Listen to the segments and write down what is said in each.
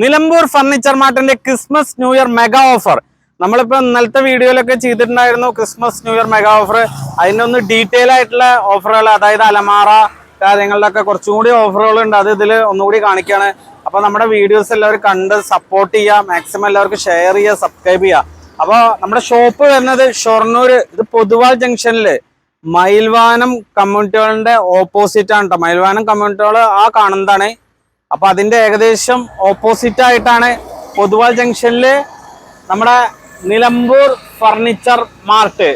Nilambur furniture മാർട്ടിന്റെ Christmas new year mega offer. നമ്മളിപ്പോ ഇന്നലത്തെ വീഡിയോയിലൊക്കെ ചെയ്തിട്ടുണ്ടായിരുന്നു Christmas new year mega offer. അതിന്റെ ഒന്ന് ഡീറ്റെയിൽ ആയിട്ടുള്ള ഓഫറുകൾ, അതായത് അലമാറ കാര്യങ്ങളിലൊക്കെ കുറച്ചും കൂടി ഓഫറുകൾ ഉണ്ട്. അത് ഇതിൽ ഒന്നുകൂടി കാണിക്കുകയാണ്. അപ്പൊ നമ്മുടെ വീഡിയോസ് എല്ലാവരും കണ്ട് സപ്പോർട്ട് ചെയ്യുക, മാക്സിമം എല്ലാവർക്കും ഷെയർ ചെയ്യുക, സബ്സ്ക്രൈബ് ചെയ്യുക. അപ്പോൾ നമ്മുടെ ഷോപ്പ് വരുന്നത് ഷൊർണൂർ, ഇത് പൊതുവാൾ ജംഗ്ഷനില് മയിൽവാനം കമ്മ്യൂണിറ്റി ഹാളിന്റെ ഓപ്പോസിറ്റ് ആണ് കേട്ടോ. മയിൽവാനം കമ്മ്യൂണിറ്റി ഹാൾ ആ കാണുന്നതാണ്. അപ്പൊ അതിന്റെ ഏകദേശം ഓപ്പോസിറ്റ് ആയിട്ടാണ് പൊതുവാൾ ജംഗ്ഷനില് നമ്മുടെ നിലമ്പൂർ ഫർണിച്ചർ മാർട്ട്.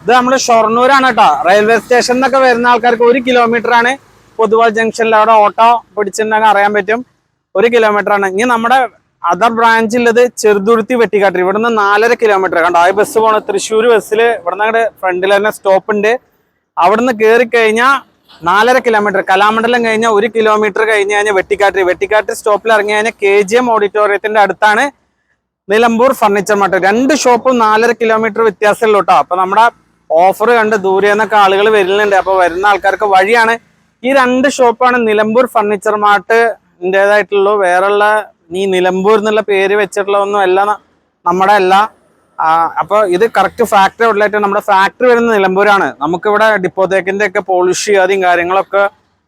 ഇത് നമ്മുടെ ഷൊർണൂരാണ് കേട്ടോ. റെയിൽവേ സ്റ്റേഷനിൽ നിന്നൊക്കെ വരുന്ന ആൾക്കാർക്ക് 1 കിലോമീറ്റർ ആണ് പൊതുവാൾ ജംഗ്ഷനിൽ. അവിടെ ഓട്ടോ പിടിച്ചിട്ടുണ്ടെങ്കിൽ അറിയാൻ പറ്റും, 1 കിലോമീറ്റർ ആണ്. ഇനി നമ്മുടെ അതർ ബ്രാഞ്ച് ഉള്ളത് ചെറുതുരുത്തി വെട്ടിക്കാട്ടിരി, ഇവിടുന്ന് 4.5 കിലോമീറ്റർ. കണ്ടോ ആ ബസ് പോണ തൃശ്ശൂർ ബസ്സിൽ ഇവിടുന്ന് അങ്ങോട്ട് ഫ്രണ്ടിൽ തന്നെ സ്റ്റോപ്പ് ഉണ്ട്. അവിടുന്ന് കയറി കഴിഞ്ഞാൽ 4.5 കിലോമീറ്റർ. കലാമണ്ഡലം കഴിഞ്ഞാൽ 1 കിലോമീറ്റർ കഴിഞ്ഞ് കഴിഞ്ഞാൽ വെട്ടിക്കാട്ടിരി സ്റ്റോപ്പിൽ ഇറങ്ങി കഴിഞ്ഞാൽ KGM ഓഡിറ്റോറിയത്തിന്റെ അടുത്താണ് നിലമ്പൂർ ഫർണിച്ചർ മാർട്ട്. 2 ഷോപ്പും 4.5 കിലോമീറ്റർ വ്യത്യാസമുള്ളൂ കേട്ടോ. അപ്പൊ നമ്മുടെ ഓഫർ കണ്ട് ദൂരെ നിന്നൊക്കെ ആളുകൾ വരുന്നുണ്ട്. അപ്പൊ വരുന്ന ആൾക്കാർക്ക് വഴിയാണ്. ഈ 2 ഷോപ്പാണ് നിലമ്പൂർ ഫർണിച്ചർ മാർട്ടിൻ്റെതായിട്ടുള്ളൂ. വേറെയുള്ള ഈ നിലമ്പൂർ എന്നുള്ള പേര് വെച്ചിട്ടുള്ള ഒന്നും അല്ല നമ്മുടെ അല്ല. അപ്പൊ ഇത് കറക്റ്റ് ഫാക്ടറി ഔട്ട്ലെറ്റ്. നമ്മുടെ ഫാക്ടറി വരുന്ന നിലമ്പൂരാണ്. നമുക്കിവിടെ ഡിപ്പോത്തേക്കിന്റെ ഒക്കെ പോളിഷ് ആദ്യം കാര്യങ്ങളൊക്കെ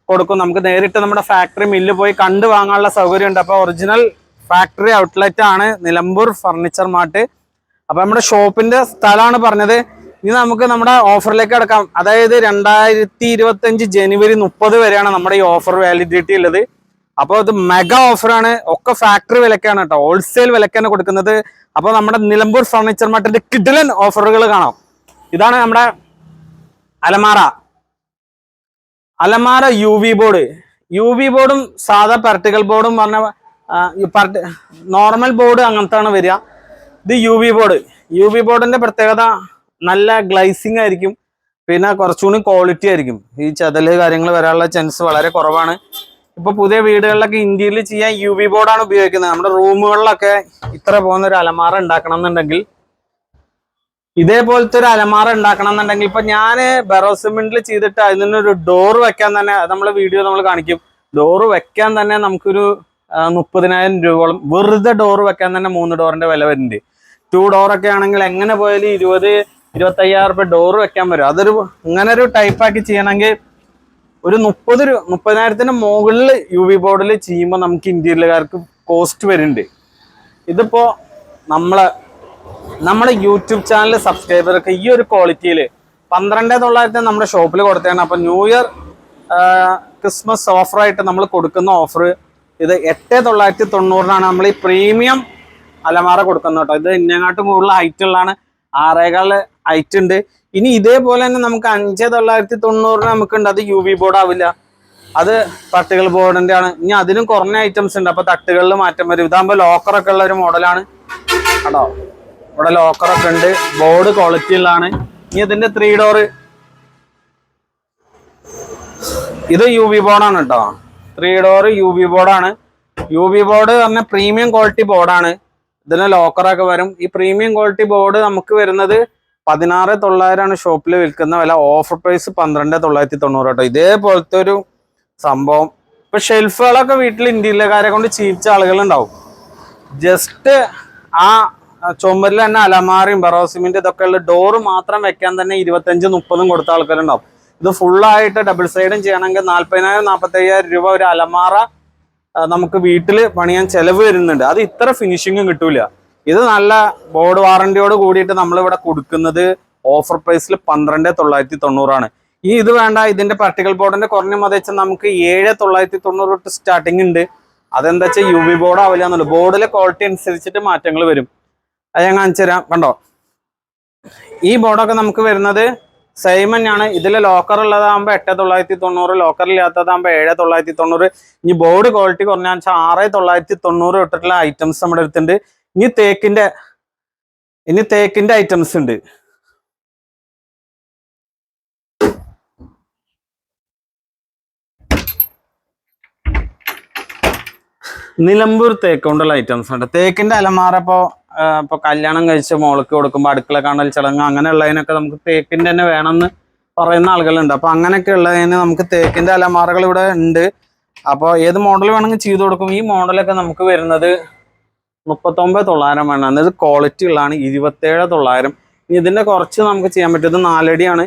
കൊടുക്കും. നമുക്ക് നേരിട്ട് നമ്മുടെ ഫാക്ടറി മില്ല് പോയി കണ്ടു വാങ്ങാനുള്ള സൗകര്യം ഉണ്ട്. അപ്പൊ ഒറിജിനൽ ഫാക്ടറി ഔട്ട്ലെറ്റ് ആണ് നിലമ്പൂർ ഫർണിച്ചർ മാർട്ട്. അപ്പൊ നമ്മുടെ ഷോപ്പിന്റെ സ്ഥലമാണ് പറഞ്ഞത്. ഇനി നമുക്ക് നമ്മുടെ ഓഫറിലേക്ക് കിടക്കാം. അതായത് 2025 ജനുവരി 30 വരെയാണ് നമ്മുടെ ഈ ഓഫർ വാലിഡിറ്റി ഉള്ളത്. അപ്പോൾ ഇത് മെഗാ ഓഫറാണ്. ഒക്കെ ഫാക്ടറി വിലക്കാണ് കേട്ടോ, ഹോൾസെയിൽ വിലക്കാണ് കൊടുക്കുന്നത്. അപ്പോൾ നമ്മുടെ നിലമ്പൂർ ഫർണിച്ചർ മാർട്ടിന്റെ കിഡിലൻ ഓഫറുകൾ കാണാം. ഇതാണ് നമ്മുടെ അലമാര UV ബോർഡ്. UV ബോർഡും സാധാ പാർട്ടിക്കൽ ബോർഡും പറഞ്ഞ നോർമൽ ബോർഡ് അങ്ങനത്താണ് വരിക. ഇത് UV ബോർഡിന്റെ പ്രത്യേകത നല്ല ഗ്ലൈസിങ് ആയിരിക്കും, പിന്നെ കുറച്ചുകൂടി ക്വാളിറ്റി ആയിരിക്കും. ഈ ചതല് കാര്യങ്ങൾ വരാനുള്ള ചാൻസ് വളരെ കുറവാണ്. ഇപ്പൊ പുതിയ വീടുകളിലൊക്കെ ഇന്ത്യയിൽ ചെയ്യാൻ UV ബോർഡാണ് ഉപയോഗിക്കുന്നത്. നമ്മുടെ റൂമുകളിലൊക്കെ ഇത്ര പോകുന്ന ഒരു അലമാര ഉണ്ടാക്കണം എന്നുണ്ടെങ്കിൽ, ഇതേപോലത്തെ ഒരു അലമാര ഉണ്ടാക്കണം എന്നുണ്ടെങ്കിൽ, ഇപ്പൊ ഞാൻ ബെറോസിമെന്റിൽ ചെയ്തിട്ട് അതിനൊരു ഡോർ വെക്കാൻ തന്നെ, നമ്മളെ വീഡിയോ നമ്മൾ കാണിക്കും, ഡോറ് വെക്കാൻ തന്നെ നമുക്കൊരു 30,000 രൂപയോളം വെറുതെ ഡോർ വെക്കാൻ തന്നെ 3 ഡോറിന്റെ വില വരുന്നുണ്ട്. 2 ഡോറൊക്കെ ആണെങ്കിൽ എങ്ങനെ പോയാലും 20-25,000 രൂപ ഡോർ വെക്കാൻ വരും. അതൊരു ഇങ്ങനെ ഒരു ടൈപ്പാക്കി ചെയ്യണമെങ്കിൽ ഒരു 30,000-ന് മുകളിൽ UV ബോർഡിൽ ചെയ്യുമ്പോൾ നമുക്ക് ഇന്ത്യയിലുകാർക്ക് കോസ്റ്റ് വരുന്നുണ്ട്. ഇതിപ്പോ നമ്മുടെ യൂട്യൂബ് ചാനൽ സബ്സ്ക്രൈബർക്ക് ഈ ഒരു ക്വാളിറ്റിയിൽ 12,900 നമ്മുടെ ഷോപ്പിൽ കൊടുത്തതാണ്. അപ്പൊ ന്യൂ ഇയർ ക്രിസ്മസ് ഓഫറായിട്ട് നമ്മൾ കൊടുക്കുന്ന ഓഫർ ഇത് 8,990 നമ്മൾ ഈ പ്രീമിയം അലമാര കൊടുക്കുന്നത് കേട്ടോ. ഇത് ഇന്നങ്ങാട്ടും കൂടുതൽ ഹൈറ്റ് ഉള്ളതാണ്, 6.25 ഹൈറ്റ് ഉണ്ട്. ഇനി ഇതേപോലെ തന്നെ നമുക്ക് 5,990 നമുക്കുണ്ട്. അത് UV ബോർഡ് ആവില്ല, അത് തട്ടുകൾ ബോർഡിന്റെ ആണ്. ഇനി അതിനും കുറഞ്ഞ ഐറ്റംസ് ഉണ്ട്. അപ്പൊ തട്ടുകളിൽ മാറ്റം വരും. ഇതാകുമ്പോൾ ലോക്കറൊക്കെ ഉള്ള ഒരു മോഡലാണ് കേട്ടോ. ഇവിടെ ലോക്കറൊക്കെ ഉണ്ട്, ബോർഡ് ക്വാളിറ്റി ഉള്ളതാണ്. ഇനി ഇതിന്റെ 3 ഡോർ, ഇത് UV ബോർഡാണ് കേട്ടോ. 3 ഡോർ UV ബോർഡാണ്. UV ബോർഡ് പറഞ്ഞ പ്രീമിയം ക്വാളിറ്റി ബോർഡാണ്. ഇതിന് ലോക്കറൊക്കെ വരും. ഈ പ്രീമിയം ക്വാളിറ്റി ബോർഡ് നമുക്ക് വരുന്നത് 16,900 ഷോപ്പിൽ വിൽക്കുന്ന വില. ഓഫർ പ്രൈസ് 12,990 കേട്ടോ. ഇതേപോലത്തെ ഒരു സംഭവം. ഇപ്പൊ ഷെൽഫുകളൊക്കെ വീട്ടിൽ ഇന്ത്യയിലെക്കാരെ കൊണ്ട് ചീച്ച ആളുകളുണ്ടാവും. ജസ്റ്റ് ആ ചുമരിൽ തന്നെ അലമാരയും ബെറോസിമിന്റെ ഇതൊക്കെ ഉള്ള ഡോറ് മാത്രം വെക്കാൻ തന്നെ 25-30 കൊടുത്ത ആൾക്കാരുണ്ടാവും. ഇത് ഫുള്ളായിട്ട് ഡബിൾ സൈഡും ചെയ്യണമെങ്കിൽ 40,000-45,000 രൂപ ഒരു അലമാറ നമുക്ക് വീട്ടിൽ പണിയാൻ ചെലവ് വരുന്നുണ്ട്. അത് ഇത്ര ഫിനിഷിങ്ങും കിട്ടൂല. ഇത് നല്ല ബോർഡ് വാറന്റിയോട് കൂടിയിട്ട് നമ്മളിവിടെ കൊടുക്കുന്നത് ഓഫർ പ്രൈസിൽ 12,990 ഈ ഇത് വേണ്ട, ഇതിന്റെ പാർട്ടിക്കൽ ബോർഡിന്റെ കുറഞ്ഞ മതി വെച്ചാൽ നമുക്ക് 7,990 തൊട്ട് സ്റ്റാർട്ടിങ് ഉണ്ട്. അതെന്താ വെച്ചാൽ UV ബോർഡ് ആവില്ല എന്നുള്ളൂ. ബോർഡിലെ ക്വാളിറ്റി അനുസരിച്ചിട്ട് മാറ്റങ്ങൾ വരും. അത് ഞാൻ കാണിച്ചു തരാം. കണ്ടോ, ഈ ബോർഡൊക്കെ നമുക്ക് വരുന്നത് സെയിം തന്നെയാണ്. ഇതിൽ ലോക്കർ ഉള്ളതാകുമ്പോൾ 8,990, ലോക്കർ ഇല്ലാത്തതാകുമ്പോൾ 7,990. ഇനി ബോർഡ് ക്വാളിറ്റി കുറഞ്ഞാൽ 6,990 തൊട്ടിട്ടുള്ള ഐറ്റംസ് നമ്മുടെ അടുത്തുണ്ട്. ഇനി തേക്കിന്റെ ഐറ്റംസ് ഉണ്ട്. നിലമ്പൂർ തേക്ക് കൊണ്ടുള്ള ഐറ്റംസ് ഉണ്ട്. തേക്കിന്റെ അലമാര ഇപ്പൊ കല്യാണം കഴിച്ച് മോൾക്ക് കൊടുക്കുമ്പോൾ അടുക്കള കാണൽ ചടങ്ങ് അങ്ങനെയുള്ളതിനൊക്കെ നമുക്ക് തേക്കിന്റെ തന്നെ വേണമെന്ന് പറയുന്ന ആളുകളുണ്ട്. അപ്പൊ അങ്ങനെയൊക്കെ ഉള്ളതിന് നമുക്ക് തേക്കിന്റെ അലമാറകൾ ഇവിടെ ഉണ്ട്. അപ്പോൾ ഏത് മോഡൽ വേണമെങ്കിൽ ചെയ്ത് കൊടുക്കും. ഈ മോഡലൊക്കെ നമുക്ക് വരുന്നത് 39,900 ആണ്. ഇത് ക്വാളിറ്റി ഉള്ളതാണ്. 27,900. ഇനി ഇതിന്റെ കുറച്ച് നമുക്ക് ചെയ്യാൻ പറ്റും. ഇത് 4 അടിയാണ്.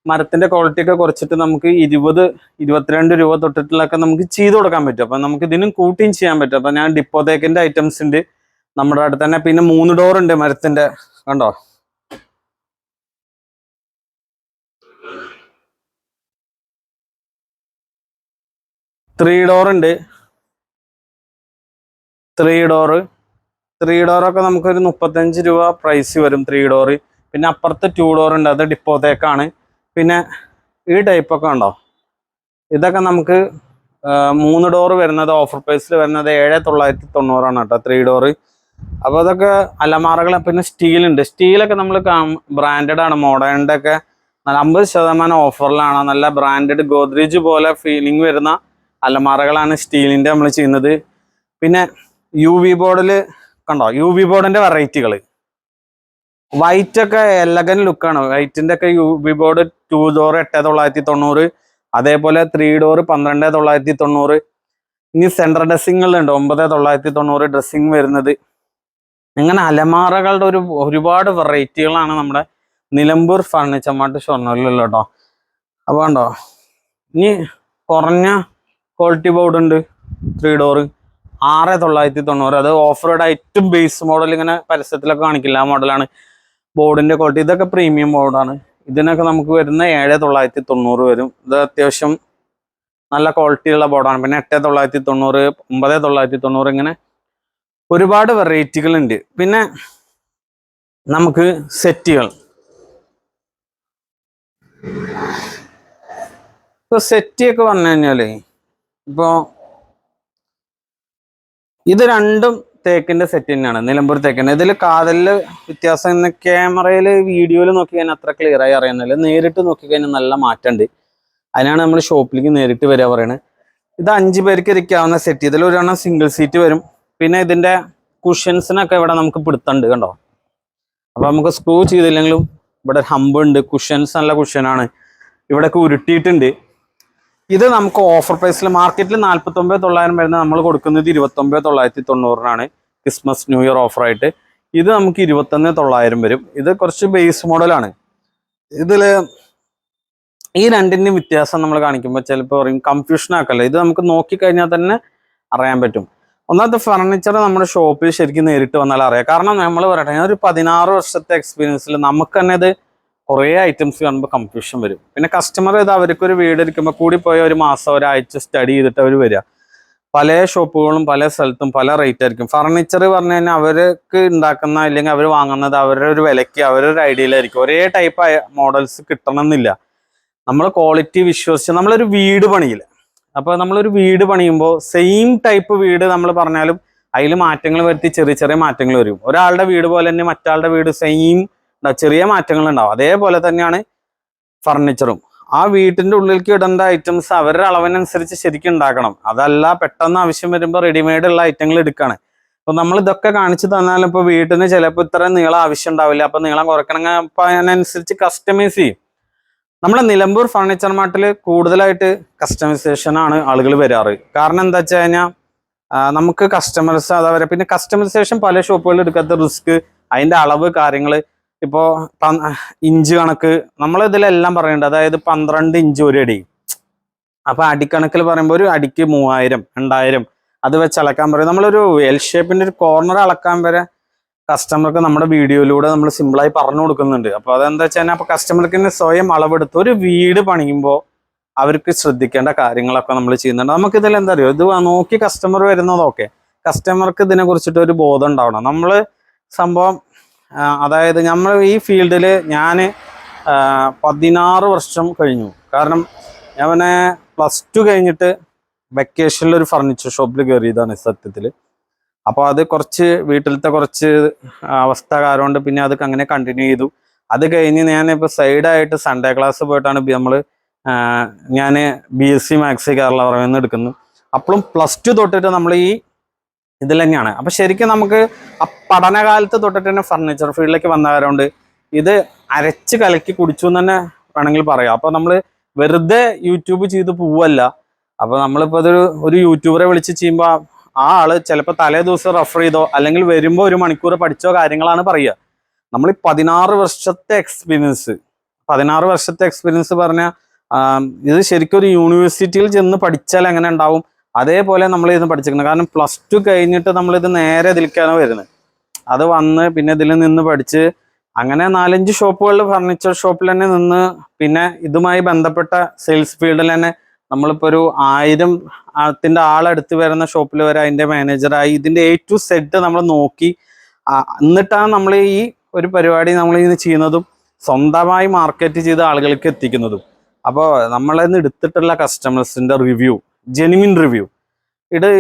മരത്തിന്റെ ക്വാളിറ്റി ഒക്കെ കുറച്ചിട്ട് നമുക്ക് 20-22 രൂപ തൊട്ടിട്ടുള്ളൊക്കെ നമുക്ക് ചെയ്ത് കൊടുക്കാൻ പറ്റും. അപ്പൊ നമുക്ക് ഇതിനും കൂട്ടിയും ചെയ്യാൻ പറ്റും. അപ്പൊ ഞാൻ ഡിപ്പോതേക്കിന്റെ ഐറ്റംസ് ഉണ്ട് നമ്മുടെ അടുത്ത് തന്നെ. പിന്നെ 3 ഡോർ ഉണ്ട് മരത്തിന്റെ, കണ്ടോ? ത്രീ ഡോർ ഉണ്ട്. 3 ഡോറൊക്കെ നമുക്കൊരു 35 രൂപ പ്രൈസ് വരും 3 ഡോറ്. പിന്നെ അപ്പുറത്ത് 2 ഡോർ ഉണ്ട്, അത് ഡിപ്പോതേക്കാണ്. പിന്നെ ഈ ടൈപ്പൊക്കെ ഉണ്ടോ, ഇതൊക്കെ നമുക്ക് 3 ഡോർ വരുന്നത് ഓഫർ പ്രൈസിൽ വരുന്നത് 7,990 കേട്ടോ 3 ഡോറ്. അപ്പോൾ അതൊക്കെ അലമാറകൾ. പിന്നെ സ്റ്റീലുണ്ട്. സ്റ്റീലൊക്കെ നമ്മൾ ബ്രാൻഡഡ് ആണ്. മോഡേണിൻ്റെ ഒക്കെ 50% ഓഫറിലാണ്. നല്ല ബ്രാൻഡഡ് ഗോദ്രേജ് പോലെ ഫീലിംഗ് വരുന്ന അലമാറകളാണ് സ്റ്റീലിൻ്റെ നമ്മൾ ചെയ്യുന്നത്. പിന്നെ UV ബോർഡിൽ കണ്ടോ, UV ബോർഡിൻ്റെ വെറൈറ്റികൾ. വൈറ്റ് ഒക്കെ എലഗൻ ലുക്കാണ്. വൈറ്റിൻ്റെ ഒക്കെ UV ബോർഡ് 2 ഡോർ 8,990. അതേപോലെ 3 ഡോർ 12,990. ഇനി സെൻട്രൽ ഡ്രസ്സിങ്ങുകളുണ്ട് 9,990 ഡ്രസ്സിങ് വരുന്നത്. ഇങ്ങനെ അലമാറകളുടെ ഒരുപാട് വെറൈറ്റികളാണ് നമ്മുടെ നിലമ്പൂർ ഫർണിച്ചർ മാർട്ട് ഷൊർണൂരിലുള്ള കേട്ടോ. അപ്പോൾ കണ്ടോ, ഇനി കുറഞ്ഞ ക്വാളിറ്റി ബോർഡ് ഉണ്ട് 3 ഡോർ 6,990. അത് ഓഫറോഡ് ഏറ്റവും ബേസ് മോഡൽ, ഇങ്ങനെ പരസ്യത്തിലൊക്കെ കാണിക്കില്ല, ആ മോഡലാണ് ബോർഡിന്റെ ക്വാളിറ്റി. ഇതൊക്കെ പ്രീമിയം ബോർഡാണ്. ഇതിനൊക്കെ നമുക്ക് വരുന്ന 7,990 വരും. ഇത് അത്യാവശ്യം നല്ല ക്വാളിറ്റിയുള്ള ബോർഡാണ്. പിന്നെ 8,990, 9,990 ഇങ്ങനെ ഒരുപാട് വെറൈറ്റികൾ ഉണ്ട്. പിന്നെ നമുക്ക് സെറ്റുകൾ, ഇപ്പോൾ സെറ്റിയൊക്കെ പറഞ്ഞു കഴിഞ്ഞാലേ, ഇപ്പോൾ ഇത് രണ്ടും തേക്കിന്റെ സെറ്റ് തന്നെയാണ്, നിലമ്പൂർ തേക്കിന്റെ. ഇതിൽ കാതലില് വ്യത്യാസം, ക്യാമറയിൽ വീഡിയോയിൽ നോക്കി കഴിഞ്ഞാൽ അത്ര ക്ലിയർ ആയി അറിയുന്നില്ല. നേരിട്ട് നോക്കി കഴിഞ്ഞാൽ നല്ല മാറ്റമുണ്ട്. അതിനാണ് നമ്മൾ ഷോപ്പിലേക്ക് നേരിട്ട് വരിക പറയുന്നത്. ഇത് 5 പേർക്ക് ഇരിക്കാവുന്ന സെറ്റ്. ഇതിൽ ഒരെണ്ണം സിംഗിൾ സീറ്റ് വരും. പിന്നെ ഇതിന്റെ കുഷ്യൻസിനൊക്കെ ഇവിടെ നമുക്ക് പിടുത്തുണ്ട്, കണ്ടോ? അപ്പൊ നമുക്ക് സ്ക്രൂ ചെയ്തില്ലെങ്കിലും ഇവിടെ ഹമ്പ് ഉണ്ട്. കുഷ്യൻസ് നല്ല കുഷ്യനാണ്. ഇവിടെയൊക്കെ ഉരുട്ടിയിട്ടുണ്ട്. ഇത് നമുക്ക് ഓഫർ പ്രൈസിൽ മാർക്കറ്റിൽ 49,900 വരുന്നത് നമ്മൾ കൊടുക്കുന്നത് 29,990 ക്രിസ്മസ് ന്യൂ ഇയർ ഓഫറായിട്ട്. ഇത് നമുക്ക് 21,900 വരും. ഇത് കുറച്ച് ബേസ് മോഡലാണ്. ഇതില് ഈ രണ്ടിൻ്റെയും വ്യത്യാസം നമ്മൾ കാണിക്കുമ്പോൾ ചിലപ്പോൾ പറയും കൺഫ്യൂഷൻ ആക്കല്ലേ. ഇത് നമുക്ക് നോക്കിക്കഴിഞ്ഞാൽ തന്നെ അറിയാൻ പറ്റും. ഒന്നാമത്തെ ഫർണിച്ചർ നമ്മുടെ ഷോപ്പിൽ ശരിക്കും നേരിട്ട് വന്നാൽ അറിയാം. കാരണം നമ്മൾ പറയട്ടെ, ഒരു 16 വർഷത്തെ എക്സ്പീരിയൻസിൽ നമുക്ക് തന്നെ ഇത് കുറേ ഐറ്റംസ് കാണുമ്പോൾ കൺഫ്യൂഷൻ വരും. പിന്നെ കസ്റ്റമർ ഇത് അവർക്കൊരു വീട് ഇരിക്കുമ്പോൾ കൂടി പോയ ഒരു മാസം ഒരാഴ്ച സ്റ്റഡി ചെയ്തിട്ട് അവർ വരിക. പല ഷോപ്പുകളും പല സ്ഥലത്തും പല റേറ്റ് ആയിരിക്കും. ഫർണിച്ചർ പറഞ്ഞു കഴിഞ്ഞാൽ അവർക്ക് ഉണ്ടാക്കുന്ന അല്ലെങ്കിൽ അവർ വാങ്ങുന്നത് അവരുടെ ഒരു വിലയ്ക്ക് അവരൊരു ഐഡിയയിലായിരിക്കും. ഒരേ ടൈപ്പ് മോഡൽസ് കിട്ടണമെന്നില്ല. നമ്മൾ ക്വാളിറ്റി വിശ്വസിച്ച് നമ്മളൊരു വീട് പണിയില്ല. അപ്പോൾ നമ്മളൊരു വീട് പണിയുമ്പോൾ സെയിം ടൈപ്പ് വീട് നമ്മൾ പറഞ്ഞാലും അതിൽ മാറ്റങ്ങൾ വരുത്തി ചെറിയ ചെറിയ മാറ്റങ്ങൾ വരും. ഒരാളുടെ വീട് പോലെ തന്നെ മറ്റാളുടെ വീട് സെയിം ചെറിയ മാറ്റങ്ങൾ ഉണ്ടാവും. അതേപോലെ തന്നെയാണ് ഫർണിച്ചറും. ആ വീട്ടിന്റെ ഉള്ളിലേക്ക് ഇടേണ്ട ഐറ്റംസ് അവരുടെ അളവിനനുസരിച്ച് ശരിക്കും ഉണ്ടാക്കണം. അതല്ല പെട്ടെന്ന് ആവശ്യം വരുമ്പോൾ റെഡിമെയ്ഡ് ഉള്ള ഐറ്റങ്ങൾ എടുക്കുകയാണ്. അപ്പൊ നമ്മൾ ഇതൊക്കെ കാണിച്ചു തന്നാൽ ഇപ്പോൾ വീട്ടിന് ചിലപ്പോൾ ഇത്ര നീളം ആവശ്യം ഉണ്ടാവില്ല. അപ്പൊ നീളം കുറയ്ക്കണമെങ്കിൽ അപ്പൊ അതിനനുസരിച്ച് കസ്റ്റമൈസ് ചെയ്യും. നമ്മുടെ നിലമ്പൂർ ഫർണിച്ചർ മാർട്ടിൽ കൂടുതലായിട്ട് കസ്റ്റമൈസേഷൻ ആണ് ആളുകൾ വരാറ്. കാരണം എന്താ വെച്ച് കഴിഞ്ഞാൽ നമുക്ക് കസ്റ്റമേഴ്സ് അതവരെ, പിന്നെ കസ്റ്റമൈസേഷൻ പല ഷോപ്പുകളിൽ എടുക്കാത്ത റിസ്ക്, അതിന്റെ അളവ് കാര്യങ്ങൾ. ഇപ്പോൾ ഇഞ്ച് കണക്ക് നമ്മൾ ഇതിലെല്ലാം പറയുന്നുണ്ട്. അതായത് 12 ഇഞ്ച് ഒരു അടി. അപ്പൊ അടിക്കണക്കിൽ പറയുമ്പോൾ ഒരു അടിക്ക് 3000, 2000 അത് വെച്ച് അളക്കാൻ പറയും. നമ്മളൊരു എൽ ഷേപ്പിന്റെ ഒരു കോർണർ അളക്കാൻ വരെ കസ്റ്റമർക്ക് നമ്മുടെ വീഡിയോയിലൂടെ നമ്മൾ സിമ്പിളായി പറഞ്ഞു കൊടുക്കുന്നുണ്ട്. അപ്പൊ അതെന്താ വെച്ചാൽ അപ്പൊ കസ്റ്റമർക്ക് സ്വയം അളവെടുത്ത് ഒരു വീട് പണിയുമ്പോൾ അവർക്ക് ശ്രദ്ധിക്കേണ്ട കാര്യങ്ങളൊക്കെ നമ്മൾ ചെയ്യുന്നുണ്ട്. നമുക്കിതിൽ എന്താ അറിയോ, ഇത് നോക്കി കസ്റ്റമർ വരുന്നതൊക്കെ കസ്റ്റമർക്ക് ഇതിനെ കുറിച്ചിട്ട് ഒരു ബോധം ഉണ്ടാവണം. നമ്മൾ സംഭവം അതായത് നമ്മൾ ഈ ഫീൽഡിൽ ഞാൻ 16 വർഷം കഴിഞ്ഞു. കാരണം ഞാൻ +2 കഴിഞ്ഞിട്ട് വെക്കേഷനിൽ ഒരു ഫർണിച്ചർ ഷോപ്പിൽ കയറിയതാണ് സത്യത്തിൽ. അപ്പോൾ അത് കുറച്ച് വീട്ടിലത്തെ കുറച്ച് അവസ്ഥ കാരണം പിന്നെ അത് അങ്ങനെ കണ്ടിന്യൂ ചെയ്തു. അത് കഴിഞ്ഞ് ഞാനിപ്പോൾ സൈഡായിട്ട് സൺഡേ ക്ലാസ് പോയിട്ടാണ് ഞാൻ BSc മാത്സ് കേരള പറയുന്നത് എടുക്കുന്നു. അപ്പോഴും +2 തൊട്ടിട്ട് നമ്മൾ ഈ ഇതിൽ തന്നെയാണ്. അപ്പം ശരിക്കും നമുക്ക് ആ പഠനകാലത്ത് തൊട്ടിട്ട് തന്നെ ഫർണിച്ചർ ഫീൽഡിലേക്ക് വന്നവരുണ്ട്. ഇത് അരച്ച് കലക്കി കുടിച്ചു എന്ന് തന്നെ വേണമെങ്കിൽ പറയാം. അപ്പോൾ നമ്മൾ വെറുതെ യൂട്യൂബ് ചെയ്ത് പോവല്ല. അപ്പോൾ നമ്മളിപ്പോൾ ഒരു യൂട്യൂബറെ വിളിച്ച് ചെയ്യുമ്പോൾ ആ ആള് ചിലപ്പോൾ തലേ ദിവസം റെഫർ ചെയ്തോ അല്ലെങ്കിൽ വരുമ്പോൾ 1 മണിക്കൂർ പഠിച്ചോ കാര്യങ്ങളാണ് പറയുക. നമ്മൾ 16 വർഷത്തെ എക്സ്പീരിയൻസ് പറഞ്ഞാൽ ഇത് ശരിക്കും ഒരു യൂണിവേഴ്സിറ്റിയിൽ ചെന്ന് പഠിച്ചാൽ എങ്ങനെ ഉണ്ടാവും അതേപോലെ നമ്മൾ ഇത് പഠിച്ചിരിക്കുന്നത്. കാരണം +2 കഴിഞ്ഞിട്ട് നമ്മളിത് നേരെ ഇതിലേക്കാണ് വരുന്നത്. അത് വന്ന് പിന്നെ ഇതിൽ നിന്ന് പഠിച്ച് അങ്ങനെ 4-5 ഷോപ്പുകളിൽ ഫർണിച്ചർ ഷോപ്പിൽ തന്നെ നിന്ന് പിന്നെ ഇതുമായി ബന്ധപ്പെട്ട സെയിൽസ് ഫീൽഡിൽ തന്നെ നമ്മളിപ്പോൾ ഒരു 1000 ആളെടുത്ത് വരുന്ന ഷോപ്പിൽ വരെ അതിൻ്റെ മാനേജറായി ഇതിൻ്റെ A to Z നമ്മൾ നോക്കി എന്നിട്ടാണ് നമ്മൾ ഈ ഒരു പരിപാടി നമ്മൾ ഇത് ചെയ്യുന്നതും സ്വന്തമായി മാർക്കറ്റ് ചെയ്ത ആളുകൾക്ക് എത്തിക്കുന്നതും. അപ്പോൾ നമ്മളിന്ന് എടുത്തിട്ടുള്ള കസ്റ്റമേഴ്സിൻ്റെ റിവ്യൂ, ജെനുവിൻ റിവ്യൂ